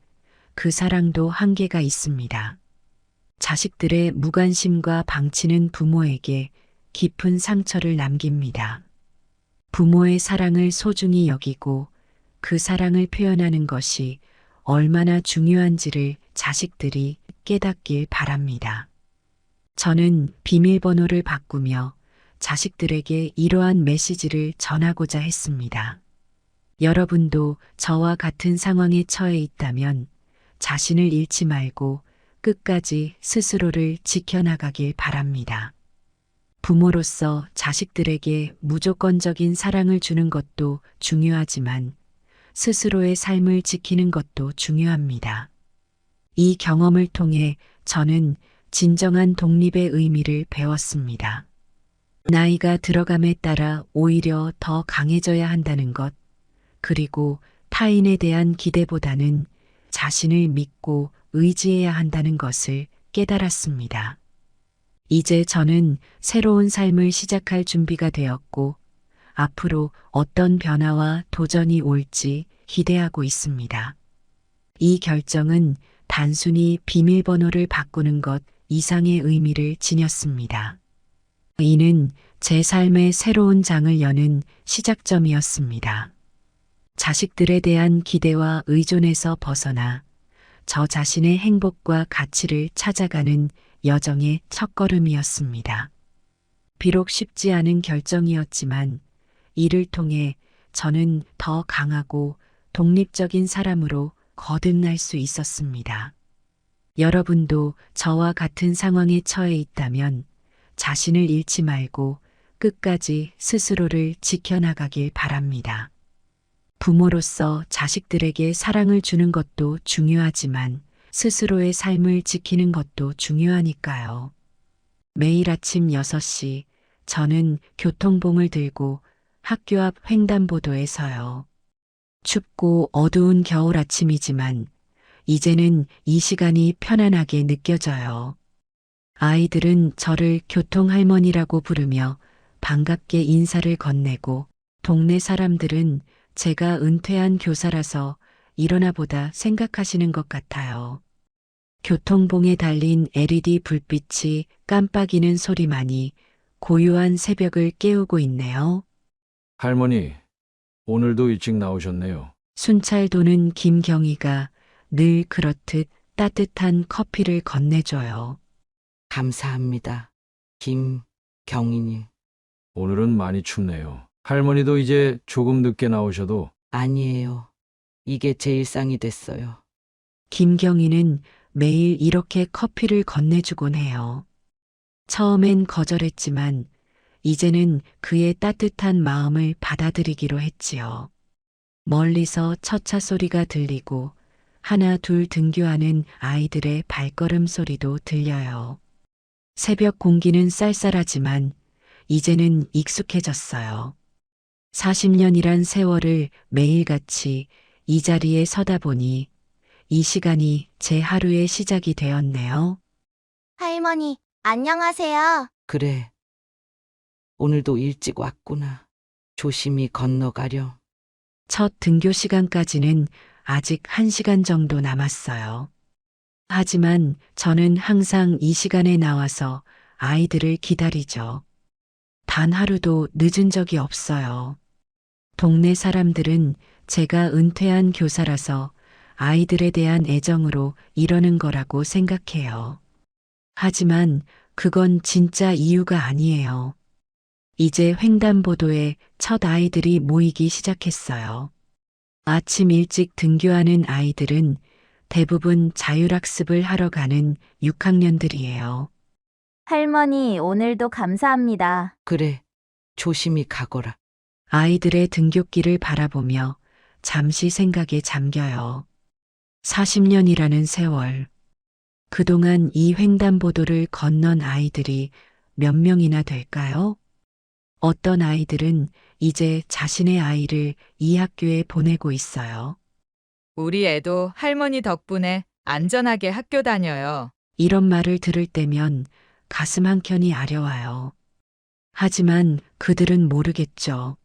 그 사랑도 한계가 있습니다. 자식들의 무관심과 방치는 부모에게 깊은 상처를 남깁니다. 부모의 사랑을 소중히 여기고 그 사랑을 표현하는 것이 얼마나 중요한지를 자식들이 깨닫길 바랍니다. 저는 비밀번호를 바꾸며 자식들에게 이러한 메시지를 전하고자 했습니다. 여러분도 저와 같은 상황에 처해 있다면 자신을 잃지 말고 끝까지 스스로를 지켜나가길 바랍니다. 부모로서 자식들에게 무조건적인 사랑을 주는 것도 중요하지만 스스로의 삶을 지키는 것도 중요합니다. 이 경험을 통해 저는 진정한 독립의 의미를 배웠습니다. 나이가 들어감에 따라 오히려 더 강해져야 한다는 것, 그리고 타인에 대한 기대보다는 자신을 믿고 의지해야 한다는 것을 깨달았습니다. 이제 저는 새로운 삶을 시작할 준비가 되었고 앞으로 어떤 변화와 도전이 올지 기대하고 있습니다. 이 결정은 단순히 비밀번호를 바꾸는 것 이상의 의미를 지녔습니다. 이는 제 삶의 새로운 장을 여는 시작점이었습니다. 자식들에 대한 기대와 의존에서 벗어나 저 자신의 행복과 가치를 찾아가는 여정의 첫걸음이었습니다. 비록 쉽지 않은 결정이었지만 이를 통해 저는 더 강하고 독립적인 사람으로 거듭날 수 있었습니다. 여러분도 저와 같은 상황에 처해 있다면 자신을 잃지 말고 끝까지 스스로를 지켜나가길 바랍니다. 부모로서 자식들에게 사랑을 주는 것도 중요하지만 스스로의 삶을 지키는 것도 중요하니까요. 매일 아침 6시 저는 교통봉을 들고 학교 앞 횡단보도에 서요. 춥고 어두운 겨울 아침이지만 이제는 이 시간이 편안하게 느껴져요. 아이들은 저를 교통할머니라고 부르며 반갑게 인사를 건네고 동네 사람들은 제가 은퇴한 교사라서 일어나 보다 생각하시는 것 같아요. 교통봉에 달린 LED 불빛이 깜빡이는 소리만이 고요한 새벽을 깨우고 있네요. 할머니, 오늘도 일찍 나오셨네요. 순찰 도는 김경희가 늘 그렇듯 따뜻한 커피를 건네줘요. 감사합니다. 김경희님. 오늘은 많이 춥네요. 할머니도 이제 조금 늦게 나오셔도 아니에요. 이게 제 일상이 됐어요. 김경희는 매일 이렇게 커피를 건네주곤 해요. 처음엔 거절했지만 이제는 그의 따뜻한 마음을 받아들이기로 했지요. 멀리서 첫차 소리가 들리고 하나 둘 등교하는 아이들의 발걸음 소리도 들려요. 새벽 공기는 쌀쌀하지만 이제는 익숙해졌어요. 40년이란 세월을 매일같이 이 자리에 서다 보니 이 시간이 제 하루의 시작이 되었네요. 할머니, 안녕하세요. 그래. 오늘도 일찍 왔구나. 조심히 건너가렴. 첫 등교 시간까지는 아직 1시간 정도 남았어요. 하지만 저는 항상 이 시간에 나와서 아이들을 기다리죠. 단 하루도 늦은 적이 없어요. 동네 사람들은 제가 은퇴한 교사라서 아이들에 대한 애정으로 이러는 거라고 생각해요. 하지만 그건 진짜 이유가 아니에요. 이제 횡단보도에 첫 아이들이 모이기 시작했어요. 아침 일찍 등교하는 아이들은 대부분 자율학습을 하러 가는 6학년들이에요. 할머니, 오늘도 감사합니다. 그래. 조심히 가거라. 아이들의 등굣길을 바라보며 잠시 생각에 잠겨요. 40년이라는 세월. 그동안 이 횡단보도를 건넌 아이들이 몇 명이나 될까요? 어떤 아이들은 이제 자신의 아이를 이 학교에 보내고 있어요. 우리 애도 할머니 덕분에 안전하게 학교 다녀요. 이런 말을 들을 때면 가슴 한켠이 아려와요. 하지만 그들은 모르겠죠.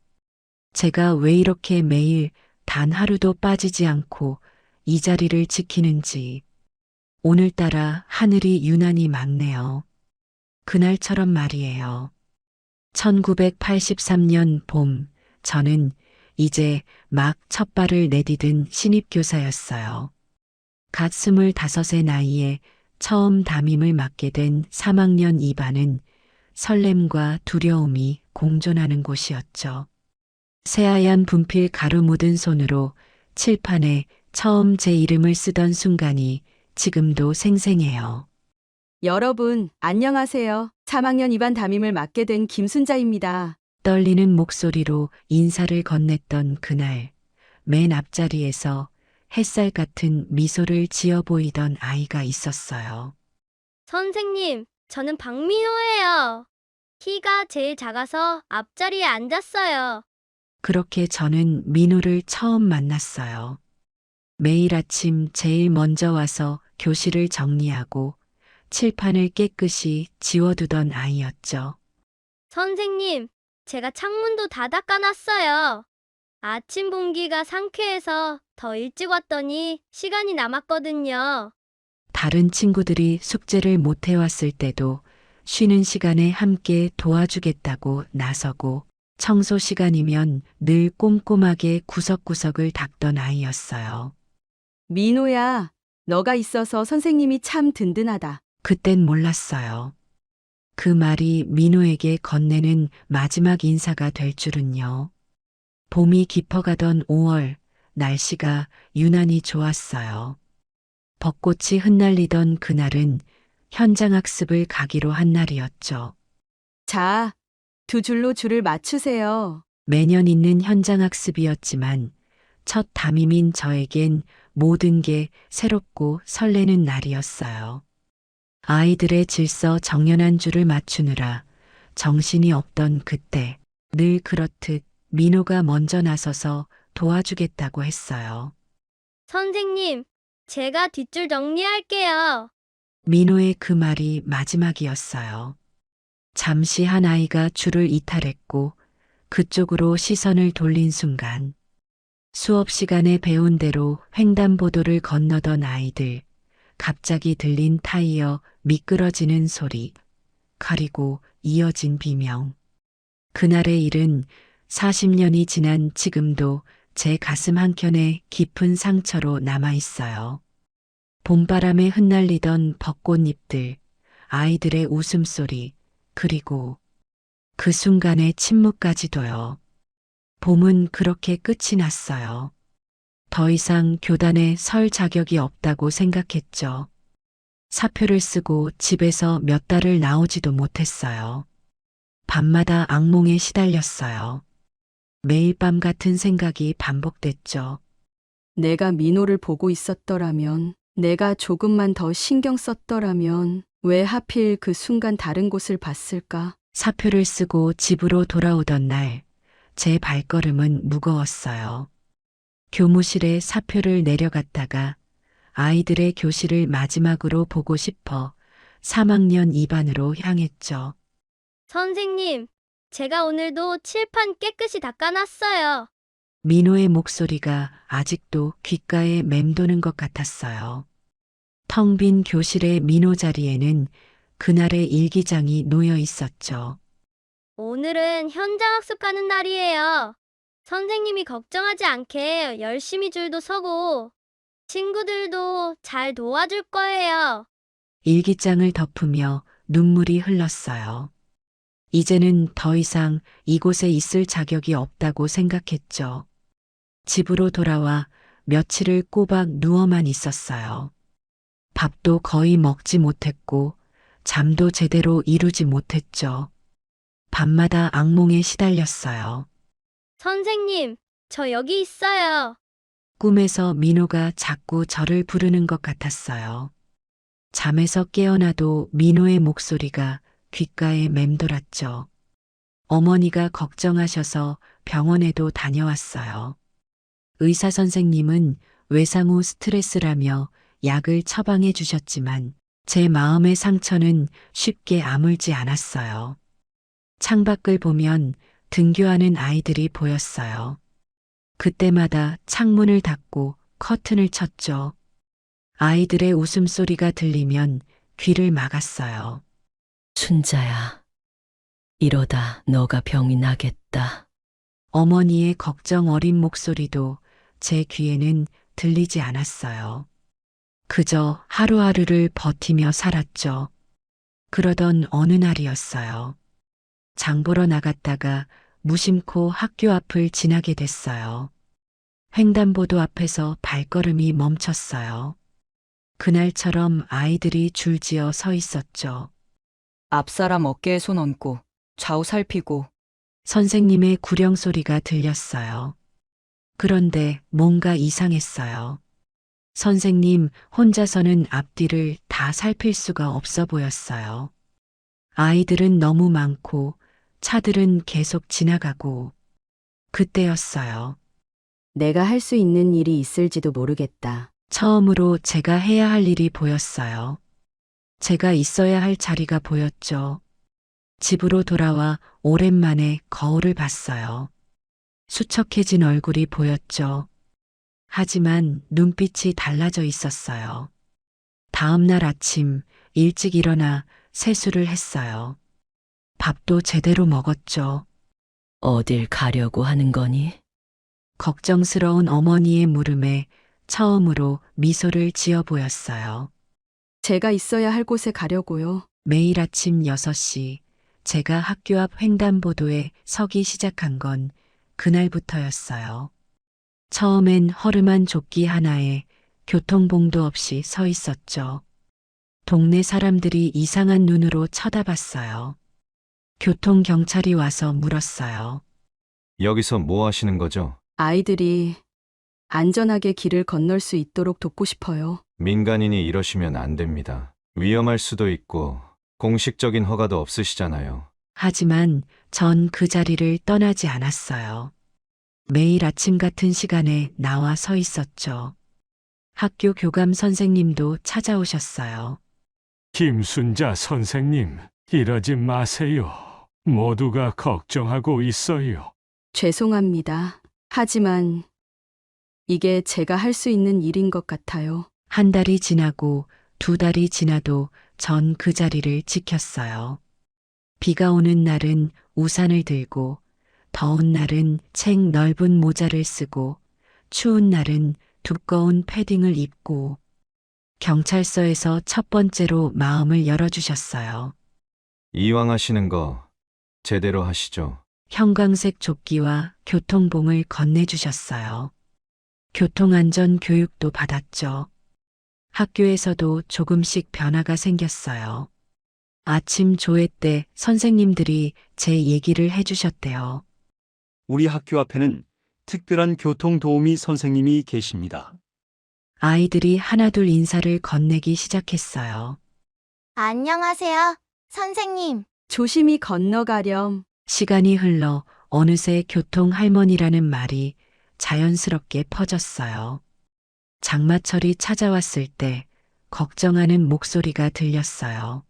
제가 왜 이렇게 매일 단 하루도 빠지지 않고 이 자리를 지키는지. 오늘따라 하늘이 유난히 맑네요. 그날처럼 말이에요. 1983년 봄, 저는 이제 막 첫 발을 내디딘 신입교사였어요. 갓 25의 나이에 처음 담임을 맡게 된 3학년 2반은 설렘과 두려움이 공존하는 곳이었죠. 새하얀 분필 가루 묻은 손으로 칠판에 처음 제 이름을 쓰던 순간이 지금도 생생해요. 여러분, 안녕하세요. 3학년 2반 담임을 맡게 된 김순자입니다. 떨리는 목소리로 인사를 건넸던 그날, 맨 앞자리에서 햇살 같은 미소를 지어 보이던 아이가 있었어요. 선생님, 저는 박민호예요. 키가 제일 작아서 앞자리에 앉았어요. 그렇게 저는 민호를 처음 만났어요. 매일 아침 제일 먼저 와서 교실을 정리하고 칠판을 깨끗이 지워두던 아이였죠. 선생님, 제가 창문도 다 닦아놨어요. 아침 공기가 상쾌해서 더 일찍 왔더니 시간이 남았거든요. 다른 친구들이 숙제를 못 해왔을 때도 쉬는 시간에 함께 도와주겠다고 나서고 청소 시간이면 늘 꼼꼼하게 구석구석을 닦던 아이였어요. 민호야, 너가 있어서 선생님이 참 든든하다. 그땐 몰랐어요. 그 말이 민호에게 건네는 마지막 인사가 될 줄은요. 봄이 깊어가던 5월, 날씨가 유난히 좋았어요. 벚꽃이 흩날리던 그날은 현장학습을 가기로 한 날이었죠. 자, 두 줄로 줄을 맞추세요. 매년 있는 현장학습이었지만 첫 담임인 저에겐 모든 게 새롭고 설레는 날이었어요. 아이들의 질서 정연한 줄을 맞추느라 정신이 없던 그때 늘 그렇듯 민호가 먼저 나서서 도와주겠다고 했어요. 선생님, 제가 뒷줄 정리할게요. 민호의 그 말이 마지막이었어요. 잠시 한 아이가 줄을 이탈했고 그쪽으로 시선을 돌린 순간 수업 시간에 배운 대로 횡단보도를 건너던 아이들, 갑자기 들린 타이어 미끄러지는 소리, 그리고 이어진 비명. 그날의 일은 40년이 지난 지금도 제 가슴 한켠에 깊은 상처로 남아있어요. 봄바람에 흩날리던 벚꽃잎들, 아이들의 웃음소리, 그리고 그 순간의 침묵까지도요. 봄은 그렇게 끝이 났어요. 더 이상 교단에 설 자격이 없다고 생각했죠. 사표를 쓰고 집에서 몇 달을 나오지도 못했어요. 밤마다 악몽에 시달렸어요. 매일 밤 같은 생각이 반복됐죠. 내가 민호를 보고 있었더라면, 내가 조금만 더 신경 썼더라면, 왜 하필 그 순간 다른 곳을 봤을까? 사표를 쓰고 집으로 돌아오던 날, 제 발걸음은 무거웠어요. 교무실에 사표를 내려갔다가 아이들의 교실을 마지막으로 보고 싶어 3학년 2반으로 향했죠. 선생님, 제가 오늘도 칠판 깨끗이 닦아놨어요. 민호의 목소리가 아직도 귓가에 맴도는 것 같았어요. 텅 빈 교실의 민호 자리에는 그날의 일기장이 놓여 있었죠. 오늘은 현장 학습 가는 날이에요. 선생님이 걱정하지 않게 열심히 줄도 서고 친구들도 잘 도와줄 거예요. 일기장을 덮으며 눈물이 흘렀어요. 이제는 더 이상 이곳에 있을 자격이 없다고 생각했죠. 집으로 돌아와 며칠을 꼬박 누워만 있었어요. 밥도 거의 먹지 못했고 잠도 제대로 이루지 못했죠. 밤마다 악몽에 시달렸어요. 선생님, 저 여기 있어요. 꿈에서 민호가 자꾸 저를 부르는 것 같았어요. 잠에서 깨어나도 민호의 목소리가 귓가에 맴돌았죠. 어머니가 걱정하셔서 병원에도 다녀왔어요. 의사 선생님은 외상 후 스트레스라며 약을 처방해 주셨지만 제 마음의 상처는 쉽게 아물지 않았어요. 창밖을 보면 등교하는 아이들이 보였어요. 그때마다 창문을 닫고 커튼을 쳤죠. 아이들의 웃음소리가 들리면 귀를 막았어요. 순자야, 이러다 너가 병이 나겠다. 어머니의 걱정 어린 목소리도 제 귀에는 들리지 않았어요. 그저 하루하루를 버티며 살았죠. 그러던 어느 날이었어요. 장 보러 나갔다가 무심코 학교 앞을 지나게 됐어요. 횡단보도 앞에서 발걸음이 멈췄어요. 그날처럼 아이들이 줄지어 서 있었죠. 앞사람 어깨에 손 얹고 좌우 살피고. 선생님의 구령 소리가 들렸어요. 그런데 뭔가 이상했어요. 선생님 혼자서는 앞뒤를 다 살필 수가 없어 보였어요. 아이들은 너무 많고 차들은 계속 지나가고 그때였어요. 내가 할 수 있는 일이 있을지도 모르겠다. 처음으로 제가 해야 할 일이 보였어요. 제가 있어야 할 자리가 보였죠. 집으로 돌아와 오랜만에 거울을 봤어요. 수척해진 얼굴이 보였죠. 하지만 눈빛이 달라져 있었어요. 다음 날 아침 일찍 일어나 세수를 했어요. 밥도 제대로 먹었죠. 어딜 가려고 하는 거니? 걱정스러운 어머니의 물음에 처음으로 미소를 지어 보였어요. 제가 있어야 할 곳에 가려고요. 매일 아침 6시 제가 학교 앞 횡단보도에 서기 시작한 건 그날부터였어요. 처음엔 허름한 조끼 하나에 교통봉도 없이 서 있었죠. 동네 사람들이 이상한 눈으로 쳐다봤어요. 교통경찰이 와서 물었어요. 여기서 뭐 하시는 거죠? 아이들이 안전하게 길을 건널 수 있도록 돕고 싶어요. 민간인이 이러시면 안 됩니다. 위험할 수도 있고 공식적인 허가도 없으시잖아요. 하지만 전 그 자리를 떠나지 않았어요. 매일 아침 같은 시간에 나와 서 있었죠. 학교 교감 선생님도 찾아오셨어요. 김순자 선생님, 이러지 마세요. 모두가 걱정하고 있어요. 죄송합니다. 하지만 이게 제가 할 수 있는 일인 것 같아요. 한 달이 지나고 2달이 지나도 전 그 자리를 지켰어요. 비가 오는 날은 우산을 들고, 더운 날은 책 넓은 모자를 쓰고, 추운 날은 두꺼운 패딩을 입고, 경찰서에서 첫 번째로 마음을 열어주셨어요. 이왕 하시는 거 제대로 하시죠. 형광색 조끼와 교통봉을 건네주셨어요. 교통안전 교육도 받았죠. 학교에서도 조금씩 변화가 생겼어요. 아침 조회 때 선생님들이 제 얘기를 해주셨대요. 우리 학교 앞에는 특별한 교통 도우미 선생님이 계십니다. 아이들이 하나둘 인사를 건네기 시작했어요. 안녕하세요, 선생님. 조심히 건너가렴. 시간이 흘러 어느새 교통 할머니라는 말이 자연스럽게 퍼졌어요. 장마철이 찾아왔을 때 걱정하는 목소리가 들렸어요.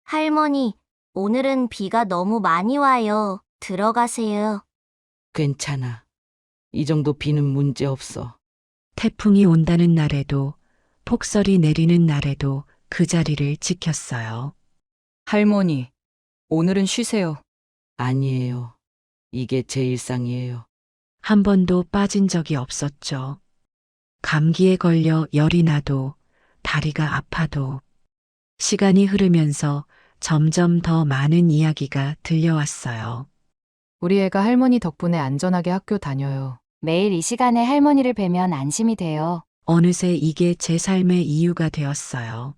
할머니, 오늘은 비가 너무 많이 와요. 들어가세요. 괜찮아. 이 정도 비는 문제 없어. 태풍이 온다는 날에도 폭설이 내리는 날에도 그 자리를 지켰어요. 할머니, 오늘은 쉬세요. 아니에요. 이게 제 일상이에요. 한 번도 빠진 적이 없었죠. 감기에 걸려 열이 나도 다리가 아파도 시간이 흐르면서 점점 더 많은 이야기가 들려왔어요. 우리 애가 할머니 덕분에 안전하게 학교 다녀요. 매일 이 시간에 할머니를 뵈면 안심이 돼요. 어느새 이게 제 삶의 이유가 되었어요.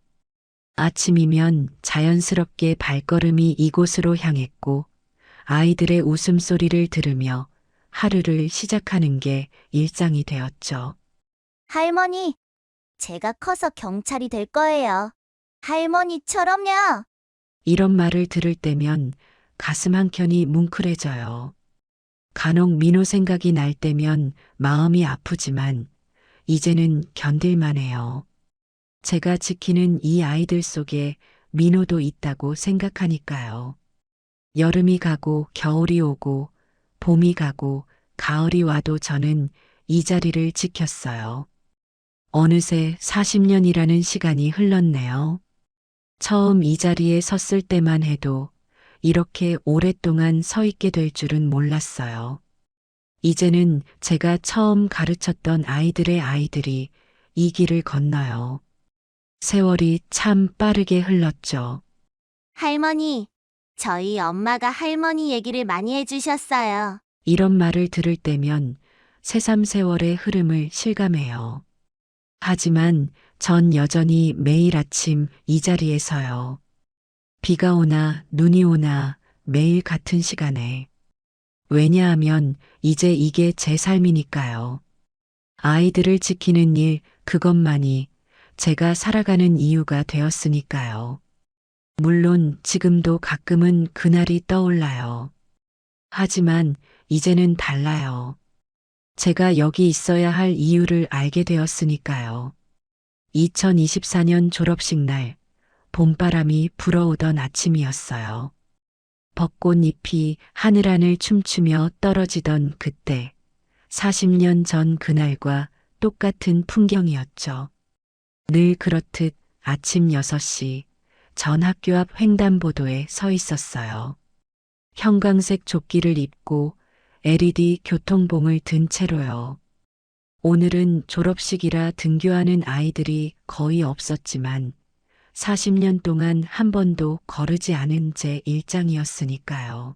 아침이면 자연스럽게 발걸음이 이곳으로 향했고 아이들의 웃음소리를 들으며 하루를 시작하는 게 일상이 되었죠. 할머니, 제가 커서 경찰이 될 거예요. 할머니처럼요. 이런 말을 들을 때면 가슴 한켠이 뭉클해져요. 간혹 민호 생각이 날 때면 마음이 아프지만 이제는 견딜만해요. 제가 지키는 이 아이들 속에 민호도 있다고 생각하니까요. 여름이 가고 겨울이 오고 봄이 가고 가을이 와도 저는 이 자리를 지켰어요. 어느새 40년이라는 시간이 흘렀네요. 처음 이 자리에 섰을 때만 해도 이렇게 오랫동안 서 있게 될 줄은 몰랐어요. 이제는 제가 처음 가르쳤던 아이들의 아이들이 이 길을 건너요. 세월이 참 빠르게 흘렀죠. 할머니, 저희 엄마가 할머니 얘기를 많이 해주셨어요. 이런 말을 들을 때면 새삼 세월의 흐름을 실감해요. 하지만 전 여전히 매일 아침 이 자리에 서요. 비가 오나 눈이 오나 매일 같은 시간에. 왜냐하면 이제 이게 제 삶이니까요. 아이들을 지키는 일 그것만이 제가 살아가는 이유가 되었으니까요. 물론 지금도 가끔은 그날이 떠올라요. 하지만 이제는 달라요. 제가 여기 있어야 할 이유를 알게 되었으니까요. 2024년 졸업식 날 봄바람이 불어오던 아침이었어요. 벚꽃잎이 하늘하늘 춤추며 떨어지던 그때 40년 전 그날과 똑같은 풍경이었죠. 늘 그렇듯 아침 6시 전 학교 앞 횡단보도에 서 있었어요. 형광색 조끼를 입고 LED 교통봉을 든 채로요. 오늘은 졸업식이라 등교하는 아이들이 거의 없었지만 40년 동안 한 번도 거르지 않은 제 일장이었으니까요.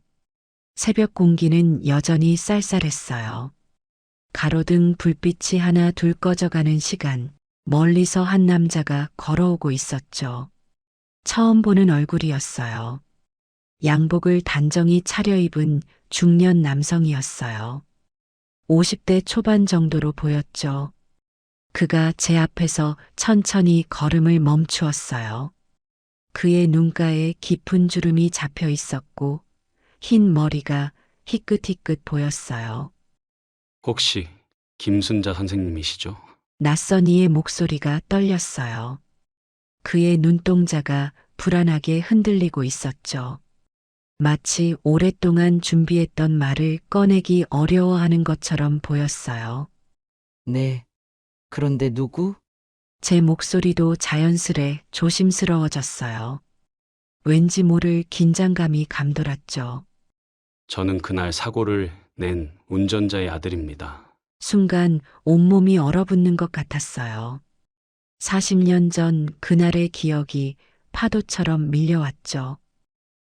새벽 공기는 여전히 쌀쌀했어요. 가로등 불빛이 하나 둘 꺼져가는 시간, 멀리서 한 남자가 걸어오고 있었죠. 처음 보는 얼굴이었어요. 양복을 단정히 차려입은 중년 남성이었어요. 50대 초반 정도로 보였죠. 그가 제 앞에서 천천히 걸음을 멈추었어요. 그의 눈가에 깊은 주름이 잡혀 있었고 흰 머리가 희끗희끗 보였어요. 혹시 김순자 선생님이시죠? 낯선 이의 목소리가 떨렸어요. 그의 눈동자가 불안하게 흔들리고 있었죠. 마치 오랫동안 준비했던 말을 꺼내기 어려워하는 것처럼 보였어요. 네. 그런데 누구? 제 목소리도 자연스레 조심스러워졌어요. 왠지 모를 긴장감이 감돌았죠. 저는 그날 사고를 낸 운전자의 아들입니다. 순간 온몸이 얼어붙는 것 같았어요. 40년 전 그날의 기억이 파도처럼 밀려왔죠.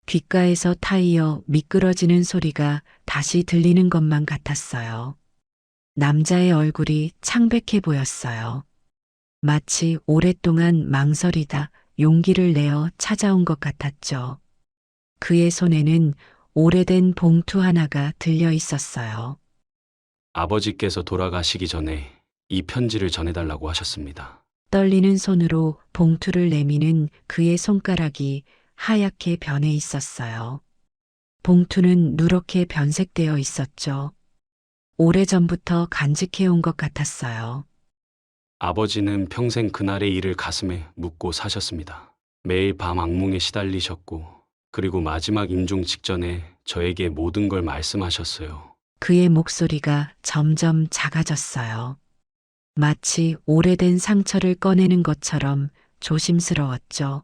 귓가에서 타이어 미끄러지는 소리가 다시 들리는 것만 같았어요. 남자의 얼굴이 창백해 보였어요. 마치 오랫동안 망설이다 용기를 내어 찾아온 것 같았죠. 그의 손에는 오래된 봉투 하나가 들려 있었어요. 아버지께서 돌아가시기 전에 이 편지를 전해달라고 하셨습니다. 떨리는 손으로 봉투를 내미는 그의 손가락이 하얗게 변해 있었어요. 봉투는 누렇게 변색되어 있었죠. 오래전부터 간직해온 것 같았어요. 아버지는 평생 그날의 일을 가슴에 묻고 사셨습니다. 매일 밤 악몽에 시달리셨고, 그리고 마지막 임종 직전에 저에게 모든 걸 말씀하셨어요. 그의 목소리가 점점 작아졌어요. 마치 오래된 상처를 꺼내는 것처럼 조심스러웠죠.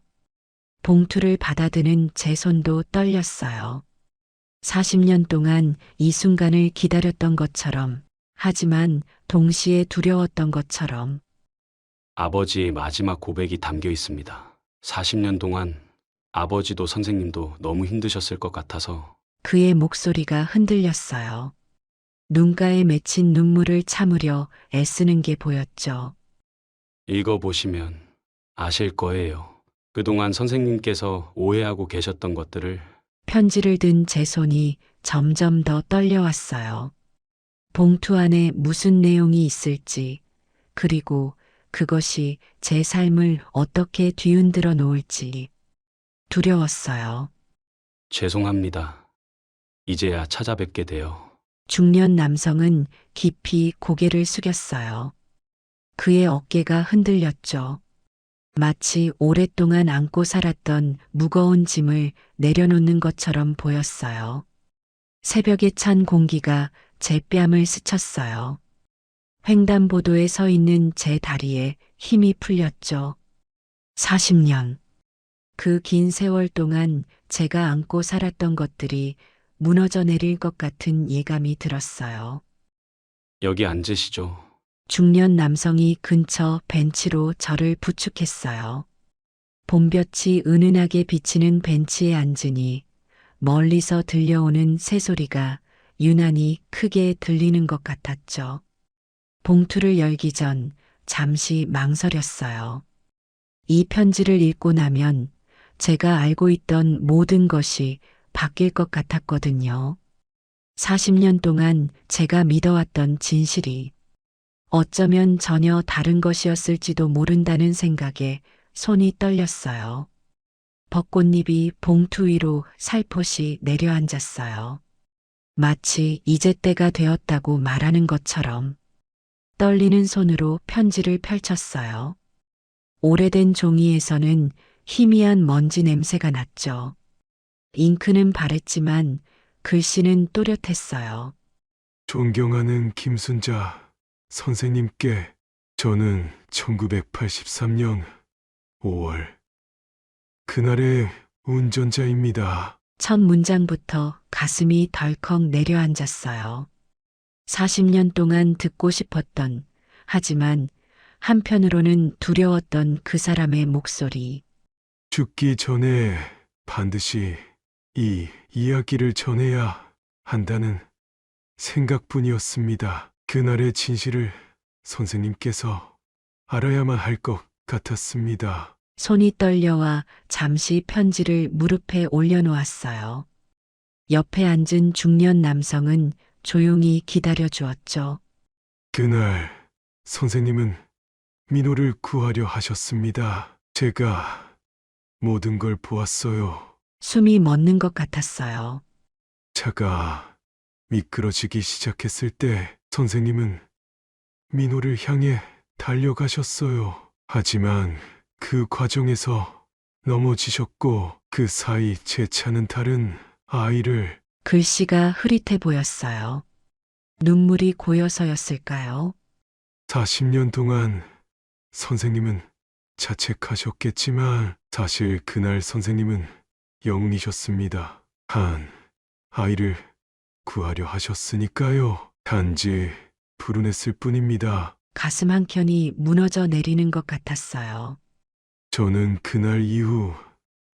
봉투를 받아드는 제 손도 떨렸어요. 40년 동안 이 순간을 기다렸던 것처럼, 하지만 동시에 두려웠던 것처럼. 아버지의 마지막 고백이 담겨 있습니다. 40년 동안 아버지도 선생님도 너무 힘드셨을 것 같아서 그의 목소리가 흔들렸어요. 눈가에 맺힌 눈물을 참으려 애쓰는 게 보였죠. 읽어보시면 아실 거예요. 그동안 선생님께서 오해하고 계셨던 것들을. 편지를 든 제 손이 점점 더 떨려왔어요. 봉투 안에 무슨 내용이 있을지, 그리고 그것이 제 삶을 어떻게 뒤흔들어 놓을지 두려웠어요. 죄송합니다. 이제야 찾아뵙게 되어. 중년 남성은 깊이 고개를 숙였어요. 그의 어깨가 흔들렸죠. 마치 오랫동안 안고 살았던 무거운 짐을 내려놓는 것처럼 보였어요. 새벽에 찬 공기가 제 뺨을 스쳤어요. 횡단보도에 서 있는 제 다리에 힘이 풀렸죠. 40년. 그 긴 세월 동안 제가 안고 살았던 것들이 무너져 내릴 것 같은 예감이 들었어요. 여기 앉으시죠. 중년 남성이 근처 벤치로 저를 부축했어요. 봄볕이 은은하게 비치는 벤치에 앉으니 멀리서 들려오는 새소리가 유난히 크게 들리는 것 같았죠. 봉투를 열기 전 잠시 망설였어요. 이 편지를 읽고 나면 제가 알고 있던 모든 것이 바뀔 것 같았거든요. 40년 동안 제가 믿어왔던 진실이 어쩌면 전혀 다른 것이었을지도 모른다는 생각에 손이 떨렸어요. 벚꽃잎이 봉투 위로 살포시 내려앉았어요. 마치 이제 때가 되었다고 말하는 것처럼. 떨리는 손으로 편지를 펼쳤어요. 오래된 종이에서는 희미한 먼지 냄새가 났죠. 잉크는 바랬지만 글씨는 또렷했어요. 존경하는 김순자 선생님께 저는 1983년 5월 그날의 운전자입니다. 첫 문장부터 가슴이 덜컥 내려앉았어요. 40년 동안 듣고 싶었던, 하지만 한편으로는 두려웠던 그 사람의 목소리. 죽기 전에 반드시 이 이야기를 전해야 한다는 생각뿐이었습니다. 그날의 진실을 선생님께서 알아야만 할 것 같았습니다. 손이 떨려와 잠시 편지를 무릎에 올려놓았어요. 옆에 앉은 중년 남성은 조용히 기다려 주었죠. 그날 선생님은 민호를 구하려 하셨습니다. 제가 모든 걸 보았어요. 숨이 멎는 것 같았어요. 차가 미끄러지기 시작했을 때 선생님은 민호를 향해 달려가셨어요. 하지만 그 과정에서 넘어지셨고 그 사이 제 차는 다른 아이를. 글씨가 흐릿해 보였어요. 눈물이 고여서였을까요? 40년 동안 선생님은 자책하셨겠지만 사실 그날 선생님은 영웅이셨습니다. 한 아이를 구하려 하셨으니까요. 단지 불운했을 뿐입니다. 가슴 한켠이 무너져 내리는 것 같았어요. 저는 그날 이후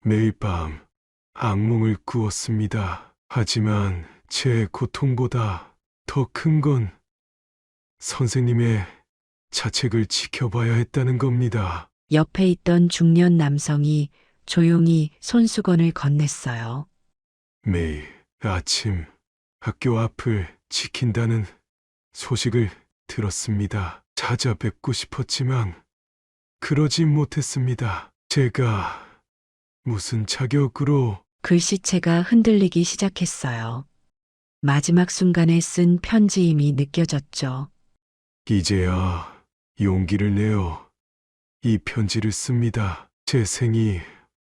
매일 밤 악몽을 꾸었습니다. 하지만 제 고통보다 더 큰 건 선생님의 자책을 지켜봐야 했다는 겁니다. 옆에 있던 중년 남성이 조용히 손수건을 건넸어요. 매일 아침 학교 앞을 지킨다는 소식을 들었습니다. 찾아뵙고 싶었지만 그러지 못했습니다. 제가 무슨 자격으로 글씨체가 흔들리기 시작했어요. 마지막 순간에 쓴 편지임이 느껴졌죠. 이제야 용기를 내어 이 편지를 씁니다. 제 생이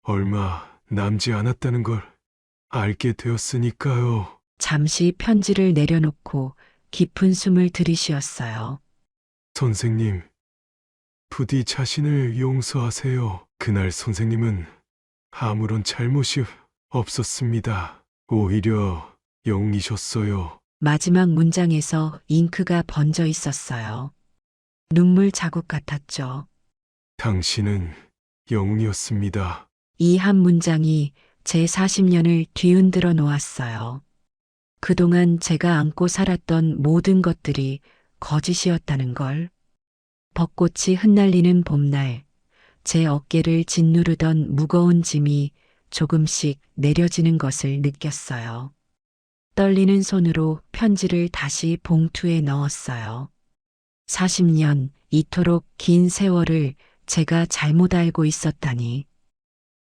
얼마 남지 않았다는 걸 알게 되었으니까요. 잠시 편지를 내려놓고 깊은 숨을 들이쉬었어요. 선생님, 부디 자신을 용서하세요. 그날 선생님은 아무런 잘못이 없었습니다. 오히려 영이셨어요. 마지막 문장에서 잉크가 번져 있었어요. 눈물 자국 같았죠. 당신은 영웅이었습니다. 이 한 문장이 제 40년을 뒤흔들어 놓았어요. 그동안 제가 안고 살았던 모든 것들이 거짓이었다는 걸. 벚꽃이 흩날리는 봄날, 제 어깨를 짓누르던 무거운 짐이 조금씩 내려지는 것을 느꼈어요. 떨리는 손으로 편지를 다시 봉투에 넣었어요. 40년, 이토록 긴 세월을 제가 잘못 알고 있었다니.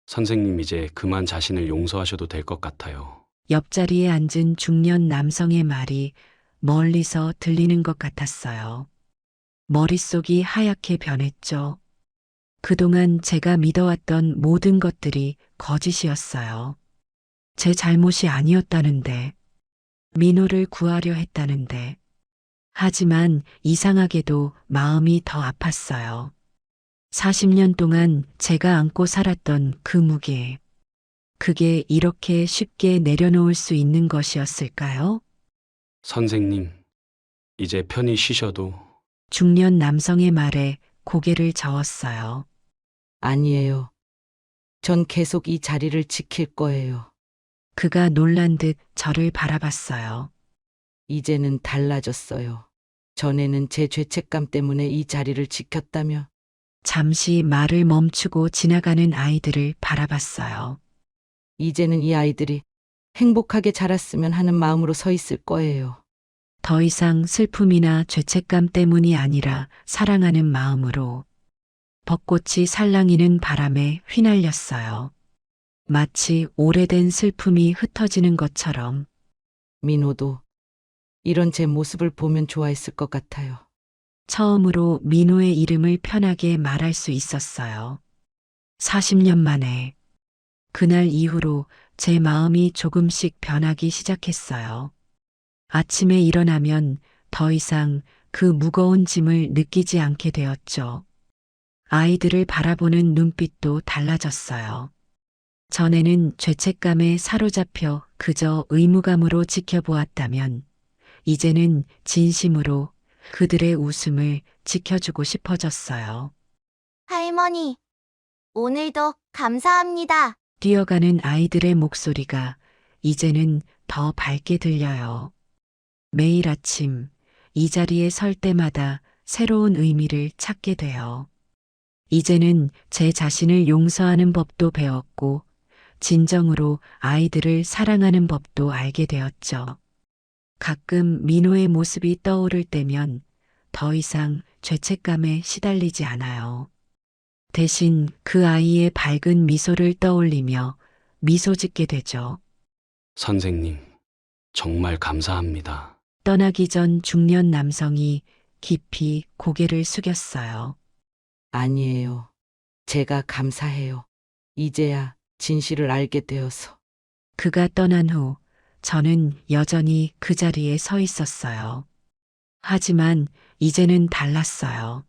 선생님 이제 그만 자신을 용서하셔도 될 것 같아요. 옆자리에 앉은 중년 남성의 말이 멀리서 들리는 것 같았어요. 머릿속이 하얗게 변했죠. 그동안 제가 믿어왔던 모든 것들이 거짓이었어요. 제 잘못이 아니었다는데, 민호를 구하려 했다는데. 하지만 이상하게도 마음이 더 아팠어요. 40년 동안 제가 안고 살았던 그 무게. 그게 이렇게 쉽게 내려놓을 수 있는 것이었을까요? 선생님, 이제 편히 쉬셔도. 중년 남성의 말에 고개를 저었어요. 아니에요. 전 계속 이 자리를 지킬 거예요. 그가 놀란 듯 저를 바라봤어요. 이제는 달라졌어요. 전에는 제 죄책감 때문에 이 자리를 지켰다며. 잠시 말을 멈추고 지나가는 아이들을 바라봤어요. 이제는 이 아이들이 행복하게 자랐으면 하는 마음으로 서 있을 거예요. 더 이상 슬픔이나 죄책감 때문이 아니라 사랑하는 마음으로. 벚꽃이 살랑이는 바람에 휘날렸어요. 마치 오래된 슬픔이 흩어지는 것처럼. 민호도 이런 제 모습을 보면 좋아했을 것 같아요. 처음으로 민호의 이름을 편하게 말할 수 있었어요. 40년 만에. 그날 이후로 제 마음이 조금씩 변하기 시작했어요. 아침에 일어나면 더 이상 그 무거운 짐을 느끼지 않게 되었죠. 아이들을 바라보는 눈빛도 달라졌어요. 전에는 죄책감에 사로잡혀 그저 의무감으로 지켜보았다면, 이제는 진심으로 그들의 웃음을 지켜주고 싶어졌어요. 할머니, 오늘도 감사합니다. 뛰어가는 아이들의 목소리가 이제는 더 밝게 들려요. 매일 아침 이 자리에 설 때마다 새로운 의미를 찾게 돼요. 이제는 제 자신을 용서하는 법도 배웠고, 진정으로 아이들을 사랑하는 법도 알게 되었죠. 가끔 민호의 모습이 떠오를 때면 더 이상 죄책감에 시달리지 않아요. 대신 그 아이의 밝은 미소를 떠올리며 미소 짓게 되죠. 선생님, 정말 감사합니다. 떠나기 전 중년 남성이 깊이 고개를 숙였어요. 아니에요. 제가 감사해요. 이제야 진실을 알게 되어서. 그가 떠난 후 저는 여전히 그 자리에 서 있었어요. 하지만 이제는 달랐어요.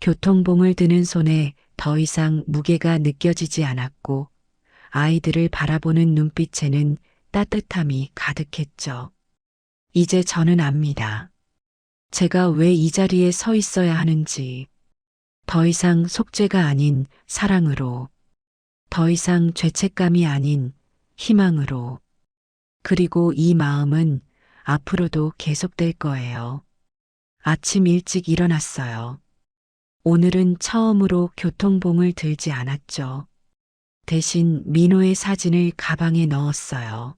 교통봉을 드는 손에 더 이상 무게가 느껴지지 않았고, 아이들을 바라보는 눈빛에는 따뜻함이 가득했죠. 이제 저는 압니다. 제가 왜 이 자리에 서 있어야 하는지. 더 이상 속죄가 아닌 사랑으로, 더 이상 죄책감이 아닌 희망으로. 그리고 이 마음은 앞으로도 계속될 거예요. 아침 일찍 일어났어요. 오늘은 처음으로 교통봉을 들지 않았죠. 대신 민호의 사진을 가방에 넣었어요.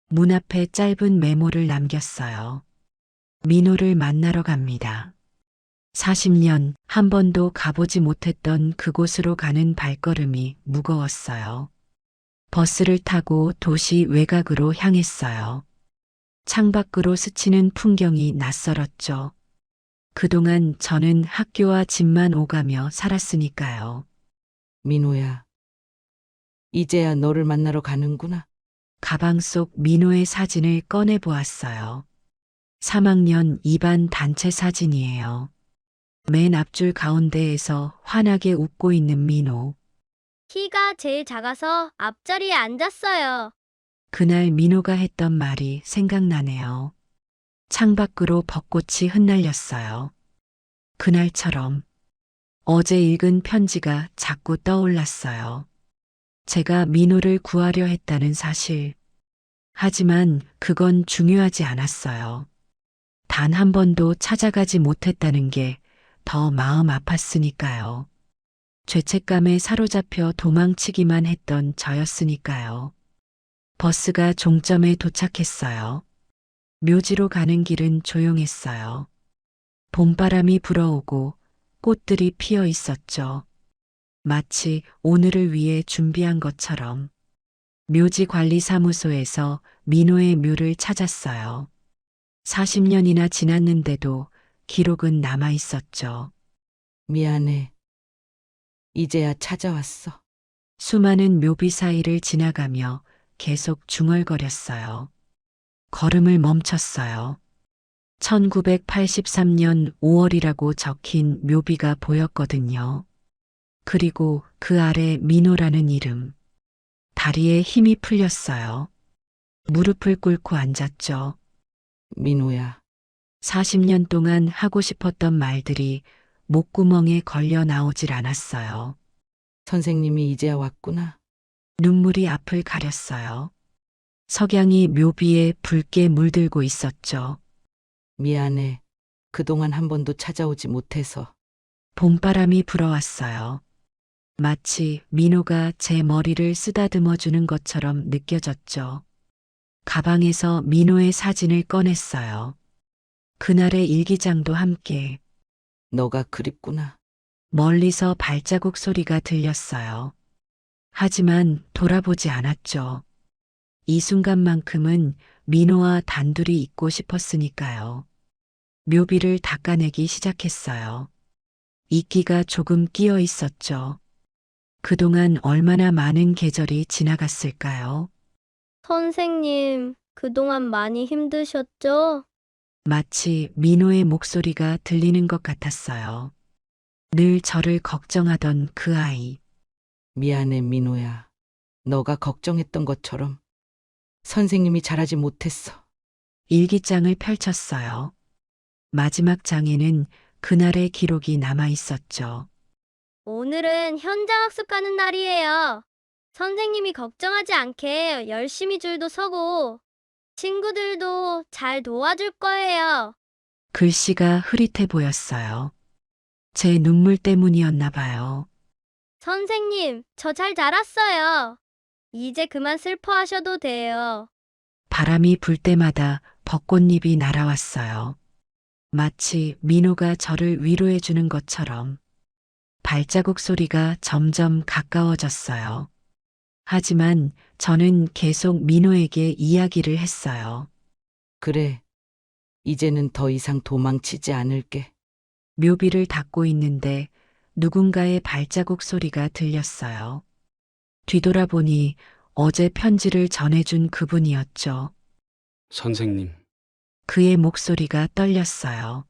문 앞에 짧은 메모를 남겼어요. 민호를 만나러 갑니다. 40년 한 번도 가보지 못했던 그곳으로 가는 발걸음이 무거웠어요. 버스를 타고 도시 외곽으로 향했어요. 창밖으로 스치는 풍경이 낯설었죠. 그동안 저는 학교와 집만 오가며 살았으니까요. 민호야, 이제야 너를 만나러 가는구나. 가방 속 민호의 사진을 꺼내 보았어요. 3학년 2반 단체 사진이에요. 맨 앞줄 가운데에서 환하게 웃고 있는 민호. 키가 제일 작아서 앞자리에 앉았어요. 그날 민호가 했던 말이 생각나네요. 창밖으로 벚꽃이 흩날렸어요. 그날처럼 어제 읽은 편지가 자꾸 떠올랐어요. 제가 민호를 구하려 했다는 사실. 하지만 그건 중요하지 않았어요. 단 한 번도 찾아가지 못했다는 게 더 마음 아팠으니까요. 죄책감에 사로잡혀 도망치기만 했던 저였으니까요. 버스가 종점에 도착했어요. 묘지로 가는 길은 조용했어요. 봄바람이 불어오고 꽃들이 피어 있었죠. 마치 오늘을 위해 준비한 것처럼. 묘지 관리사무소에서 민호의 묘를 찾았어요. 40년이나 지났는데도 기록은 남아 있었죠. 미안해. 이제야 찾아왔어. 수많은 묘비 사이를 지나가며 계속 중얼거렸어요. 걸음을 멈췄어요. 1983년 5월이라고 적힌 묘비가 보였거든요. 그리고 그 아래 민호라는 이름. 다리에 힘이 풀렸어요. 무릎을 꿇고 앉았죠. 민호야. 40년 동안 하고 싶었던 말들이 목구멍에 걸려 나오질 않았어요. 선생님이 이제야 왔구나. 눈물이 앞을 가렸어요. 석양이 묘비에 붉게 물들고 있었죠. 미안해. 그동안 한 번도 찾아오지 못해서. 봄바람이 불어왔어요. 마치 민호가 제 머리를 쓰다듬어 주는 것처럼 느껴졌죠. 가방에서 민호의 사진을 꺼냈어요. 그날의 일기장도 함께. 너가 그립구나. 멀리서 발자국 소리가 들렸어요. 하지만 돌아보지 않았죠. 이 순간만큼은 민호와 단둘이 있고 싶었으니까요. 묘비를 닦아내기 시작했어요. 이끼가 조금 끼어 있었죠. 그동안 얼마나 많은 계절이 지나갔을까요? 선생님, 그동안 많이 힘드셨죠? 마치 민호의 목소리가 들리는 것 같았어요. 늘 저를 걱정하던 그 아이. 미안해, 민호야. 너가 걱정했던 것처럼 선생님이 잘하지 못했어. 일기장을 펼쳤어요. 마지막 장에는 그날의 기록이 남아 있었죠. 오늘은 현장 학습 가는 날이에요. 선생님이 걱정하지 않게 열심히 줄도 서고 친구들도 잘 도와줄 거예요. 글씨가 흐릿해 보였어요. 제 눈물 때문이었나 봐요. 선생님, 저 잘 자랐어요. 이제 그만 슬퍼하셔도 돼요. 바람이 불 때마다 벚꽃잎이 날아왔어요. 마치 민호가 저를 위로해 주는 것처럼. 발자국 소리가 점점 가까워졌어요. 하지만 저는 계속 민호에게 이야기를 했어요. 그래. 이제는 더 이상 도망치지 않을게. 묘비를 닦고 있는데 누군가의 발자국 소리가 들렸어요. 뒤돌아보니 어제 편지를 전해준 그분이었죠. 선생님, 그의 목소리가 떨렸어요.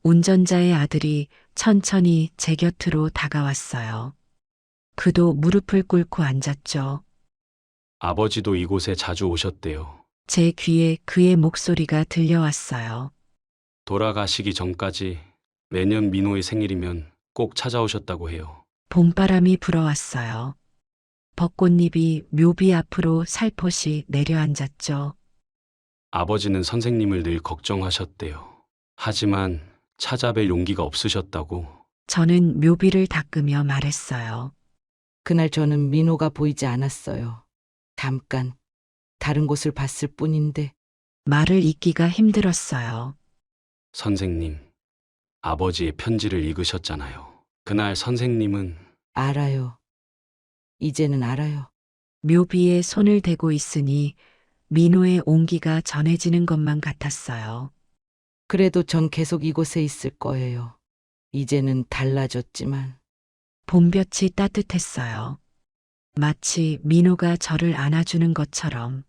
운전자의 아들이 천천히 제 곁으로 다가왔어요. 그도 무릎을 꿇고 앉았죠. 아버지도 이곳에 자주 오셨대요. 제 귀에 그의 목소리가 들려왔어요. 돌아가시기 전까지 매년 민호의 생일이면 꼭 찾아오셨다고 해요. 봄바람이 불어왔어요. 벚꽃잎이 묘비 앞으로 살포시 내려앉았죠. 아버지는 선생님을 늘 걱정하셨대요. 하지만 찾아뵐 용기가 없으셨다고. 저는 묘비를 닦으며 말했어요. 그날 저는 민호가 보이지 않았어요. 잠깐 다른 곳을 봤을 뿐인데 말을 잇기가 힘들었어요. 선생님, 아버지의 편지를 읽으셨잖아요. 그날 선생님은 알아요. 이제는 알아요. 묘비에 손을 대고 있으니 민호의 온기가 전해지는 것만 같았어요. 그래도 전 계속 이곳에 있을 거예요. 이제는 달라졌지만 봄볕이 따뜻했어요. 마치 민호가 저를 안아주는 것처럼.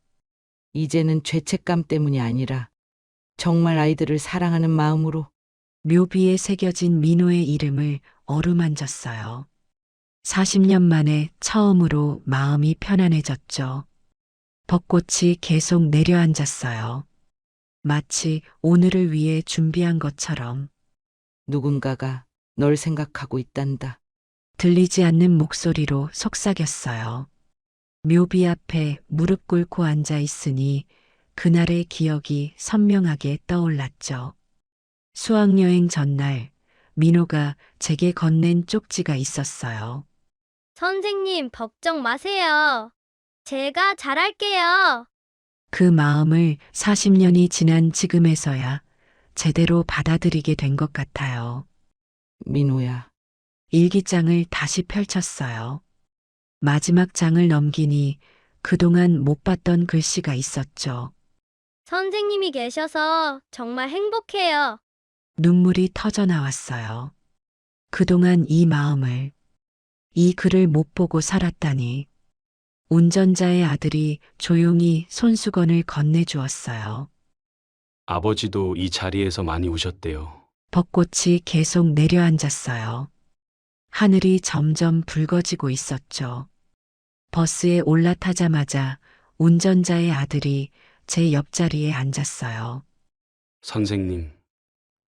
이제는 죄책감 때문이 아니라 정말 아이들을 사랑하는 마음으로 묘비에 새겨진 민호의 이름을 어루만졌어요. 40년 만에 처음으로 마음이 편안해졌죠. 벚꽃이 계속 내려앉았어요. 마치 오늘을 위해 준비한 것처럼. 누군가가 널 생각하고 있단다. 들리지 않는 목소리로 속삭였어요. 묘비 앞에 무릎 꿇고 앉아 있으니 그날의 기억이 선명하게 떠올랐죠. 수학여행 전날 민호가 제게 건넨 쪽지가 있었어요. 선생님, 걱정 마세요. 제가 잘할게요. 그 마음을 40년이 지난 지금에서야 제대로 받아들이게 된 것 같아요. 민호야. 일기장을 다시 펼쳤어요. 마지막 장을 넘기니 그동안 못 봤던 글씨가 있었죠. 선생님이 계셔서 정말 행복해요. 눈물이 터져 나왔어요. 그동안 이 마음을, 이 글을 못 보고 살았다니. 운전자의 아들이 조용히 손수건을 건네주었어요. 아버지도 이 자리에서 많이 우셨대요. 벚꽃이 계속 내려앉았어요. 하늘이 점점 붉어지고 있었죠. 버스에 올라타자마자 운전자의 아들이 제 옆자리에 앉았어요. 선생님,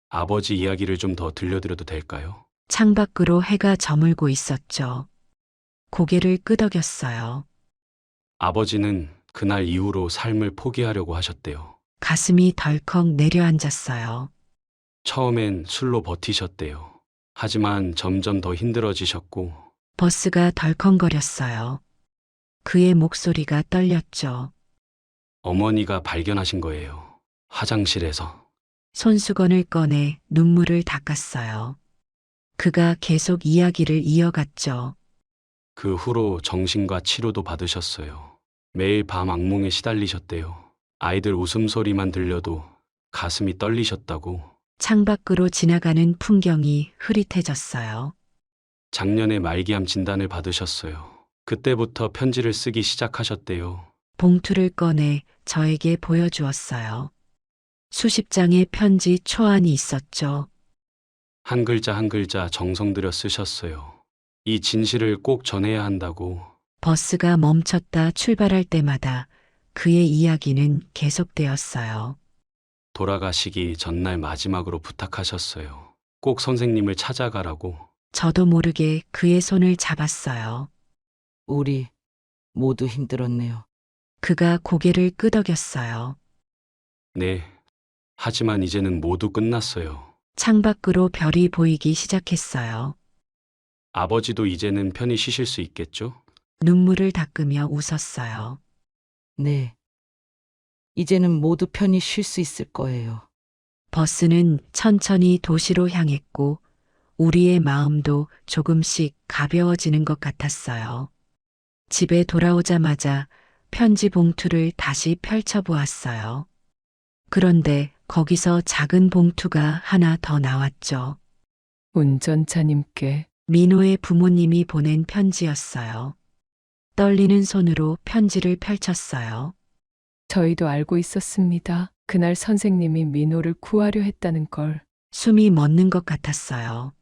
아버지 이야기를 좀 더 들려드려도 될까요? 창밖으로 해가 저물고 있었죠. 고개를 끄덕였어요. 아버지는 그날 이후로 삶을 포기하려고 하셨대요. 가슴이 덜컥 내려앉았어요. 처음엔 술로 버티셨대요. 하지만 점점 더 힘들어지셨고 버스가 덜컹거렸어요. 그의 목소리가 떨렸죠. 어머니가 발견하신 거예요. 화장실에서. 손수건을 꺼내 눈물을 닦았어요. 그가 계속 이야기를 이어갔죠. 그 후로 정신과 치료도 받으셨어요. 매일 밤 악몽에 시달리셨대요. 아이들 웃음소리만 들려도 가슴이 떨리셨다고. 창밖으로 지나가는 풍경이 흐릿해졌어요. 작년에 말기암 진단을 받으셨어요. 그때부터 편지를 쓰기 시작하셨대요. 봉투를 꺼내 저에게 보여주었어요. 수십 장의 편지 초안이 있었죠. 한 글자 한 글자 정성 들여 쓰셨어요. 이 진실을 꼭 전해야 한다고. 버스가 멈췄다 출발할 때마다 그의 이야기는 계속되었어요. 돌아가시기 전날 마지막으로 부탁하셨어요. 꼭 선생님을 찾아가라고. 저도 모르게 그의 손을 잡았어요. 우리 모두 힘들었네요. 그가 고개를 끄덕였어요. 네. 하지만 이제는 모두 끝났어요. 창밖으로 별이 보이기 시작했어요. 아버지도 이제는 편히 쉬실 수 있겠죠? 눈물을 닦으며 웃었어요. 네. 이제는 모두 편히 쉴 수 있을 거예요. 버스는 천천히 도시로 향했고 우리의 마음도 조금씩 가벼워지는 것 같았어요. 집에 돌아오자마자 편지 봉투를 다시 펼쳐보았어요. 그런데 거기서 작은 봉투가 하나 더 나왔죠. 운전자님께 민호의 부모님이 보낸 편지였어요. 떨리는 손으로 편지를 펼쳤어요. 저희도 알고 있었습니다. 그날 선생님이 민호를 구하려 했다는 걸. 숨이 멎는 것 같았어요.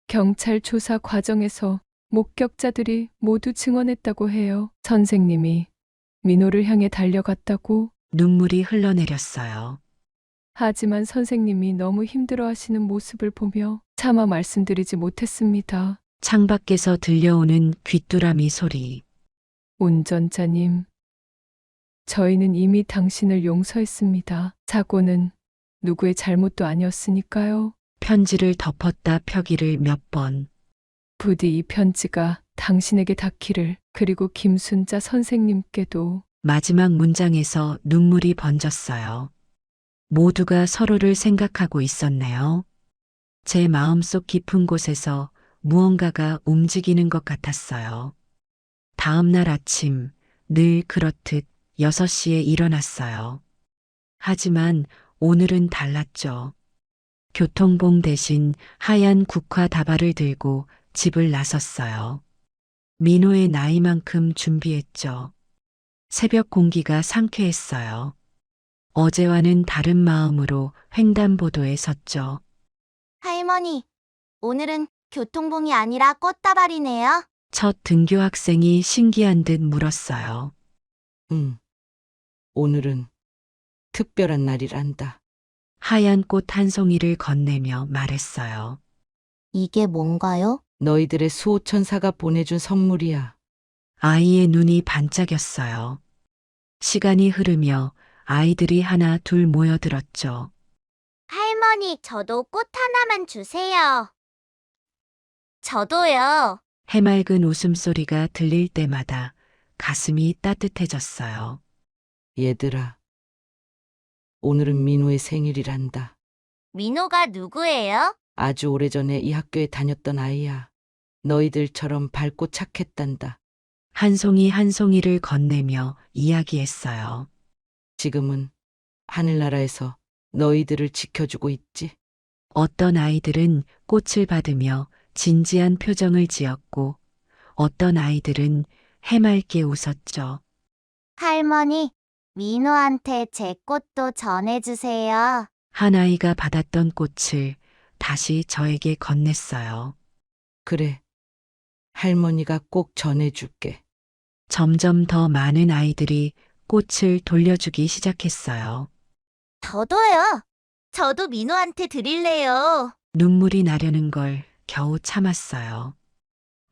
경찰 조사 과정에서 목격자들이 모두 증언했다고 해요. 선생님이 민호를 향해 달려갔다고. 눈물이 흘러내렸어요. 하지만 선생님이 너무 힘들어하시는 모습을 보며 차마 말씀드리지 못했습니다. 창밖에서 들려오는 귀뚜라미 소리. 운전자님, 저희는 이미 당신을 용서했습니다. 사고는 누구의 잘못도 아니었으니까요. 편지를 덮었다 펴기를 몇 번. 부디 이 편지가 당신에게 닿기를, 그리고 김순자 선생님께도. 마지막 문장에서 눈물이 번졌어요. 모두가 서로를 생각하고 있었네요. 제 마음속 깊은 곳에서 무언가가 움직이는 것 같았어요. 다음 날 아침, 늘 그렇듯 6시에 일어났어요. 하지만 오늘은 달랐죠. 교통봉 대신 하얀 국화 다발을 들고 집을 나섰어요. 민호의 나이만큼 준비했죠. 새벽 공기가 상쾌했어요. 어제와는 다른 마음으로 횡단보도에 섰죠. 할머니, 오늘은 교통봉이 아니라 꽃다발이네요. 첫 등교 학생이 신기한 듯 물었어요. 오늘은 특별한 날이란다. 하얀 꽃 한 송이를 건네며 말했어요. 이게 뭔가요? 너희들의 수호천사가 보내준 선물이야. 아이의 눈이 반짝였어요. 시간이 흐르며 아이들이 하나 둘 모여들었죠. 할머니, 저도 꽃 하나만 주세요. 저도요. 해맑은 웃음소리가 들릴 때마다 가슴이 따뜻해졌어요. 얘들아, 오늘은 민호의 생일이란다. 민호가 누구예요? 아주 오래전에 이 학교에 다녔던 아이야. 너희들처럼 밝고 착했단다. 한 송이 한 송이를 건네며 이야기했어요. 지금은 하늘나라에서 너희들을 지켜주고 있지. 어떤 아이들은 꽃을 받으며 진지한 표정을 지었고 어떤 아이들은 해맑게 웃었죠. 할머니, 민호한테 제 꽃도 전해주세요. 한 아이가 받았던 꽃을 다시 저에게 건넸어요. 그래, 할머니가 꼭 전해줄게. 점점 더 많은 아이들이 꽃을 돌려주기 시작했어요. 저도요. 저도 민호한테 드릴래요. 눈물이 나려는 걸 겨우 참았어요.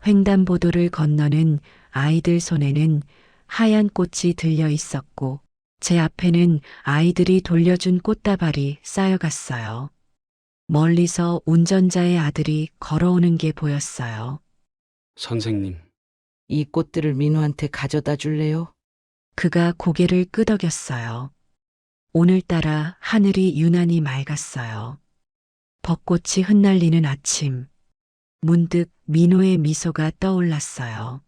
횡단보도를 건너는 아이들 손에는 하얀 꽃이 들려 있었고 제 앞에는 아이들이 돌려준 꽃다발이 쌓여갔어요. 멀리서 운전자의 아들이 걸어오는 게 보였어요. 선생님, 이 꽃들을 민호한테 가져다 줄래요? 그가 고개를 끄덕였어요. 오늘따라 하늘이 유난히 맑았어요. 벚꽃이 흩날리는 아침. 문득 민호의 미소가 떠올랐어요.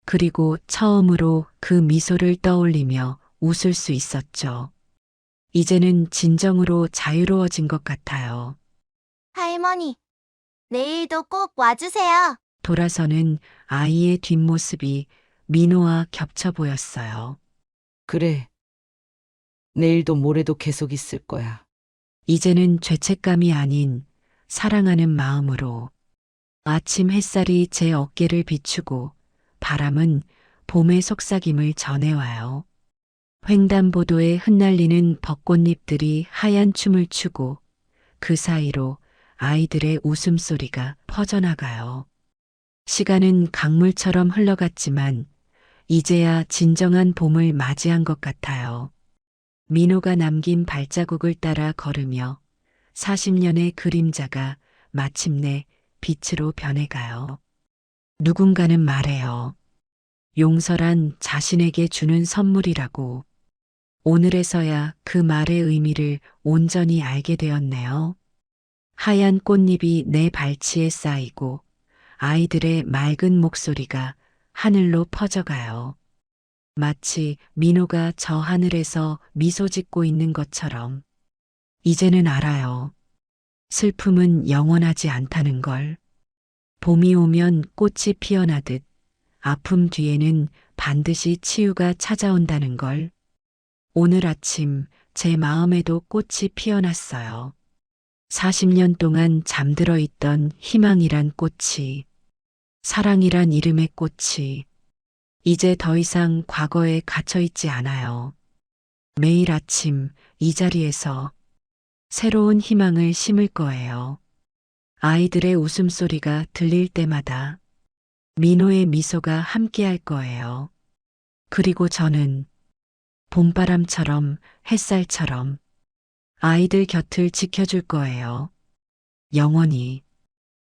그리고 처음으로 그 미소를 떠올리며 웃을 수 있었죠. 이제는 진정으로 자유로워진 것 같아요. 할머니, 내일도 꼭 와주세요. 돌아서는 아이의 뒷모습이 민호와 겹쳐 보였어요. 그래. 내일도 모레도 계속 있을 거야. 이제는 죄책감이 아닌 사랑하는 마음으로. 아침 햇살이 제 어깨를 비추고 바람은 봄의 속삭임을 전해와요. 횡단보도에 흩날리는 벚꽃잎들이 하얀 춤을 추고 그 사이로 아이들의 웃음소리가 퍼져나가요. 시간은 강물처럼 흘러갔지만 이제야 진정한 봄을 맞이한 것 같아요. 민호가 남긴 발자국을 따라 걸으며 40년의 그림자가 마침내 빛으로 변해가요. 누군가는 말해요. 용서란 자신에게 주는 선물이라고. 오늘에서야 그 말의 의미를 온전히 알게 되었네요. 하얀 꽃잎이 내 발치에 쌓이고 아이들의 맑은 목소리가 하늘로 퍼져가요. 마치 민호가 저 하늘에서 미소 짓고 있는 것처럼. 이제는 알아요. 슬픔은 영원하지 않다는 걸. 봄이 오면 꽃이 피어나듯 아픔 뒤에는 반드시 치유가 찾아온다는 걸. 오늘 아침 제 마음에도 꽃이 피어났어요. 40년 동안 잠들어 있던 희망이란 꽃이, 사랑이란 이름의 꽃이 이제 더 이상 과거에 갇혀 있지 않아요. 매일 아침 이 자리에서 새로운 희망을 심을 거예요. 아이들의 웃음소리가 들릴 때마다 민호의 미소가 함께할 거예요. 그리고 저는 봄바람처럼 햇살처럼 아이들 곁을 지켜줄 거예요. 영원히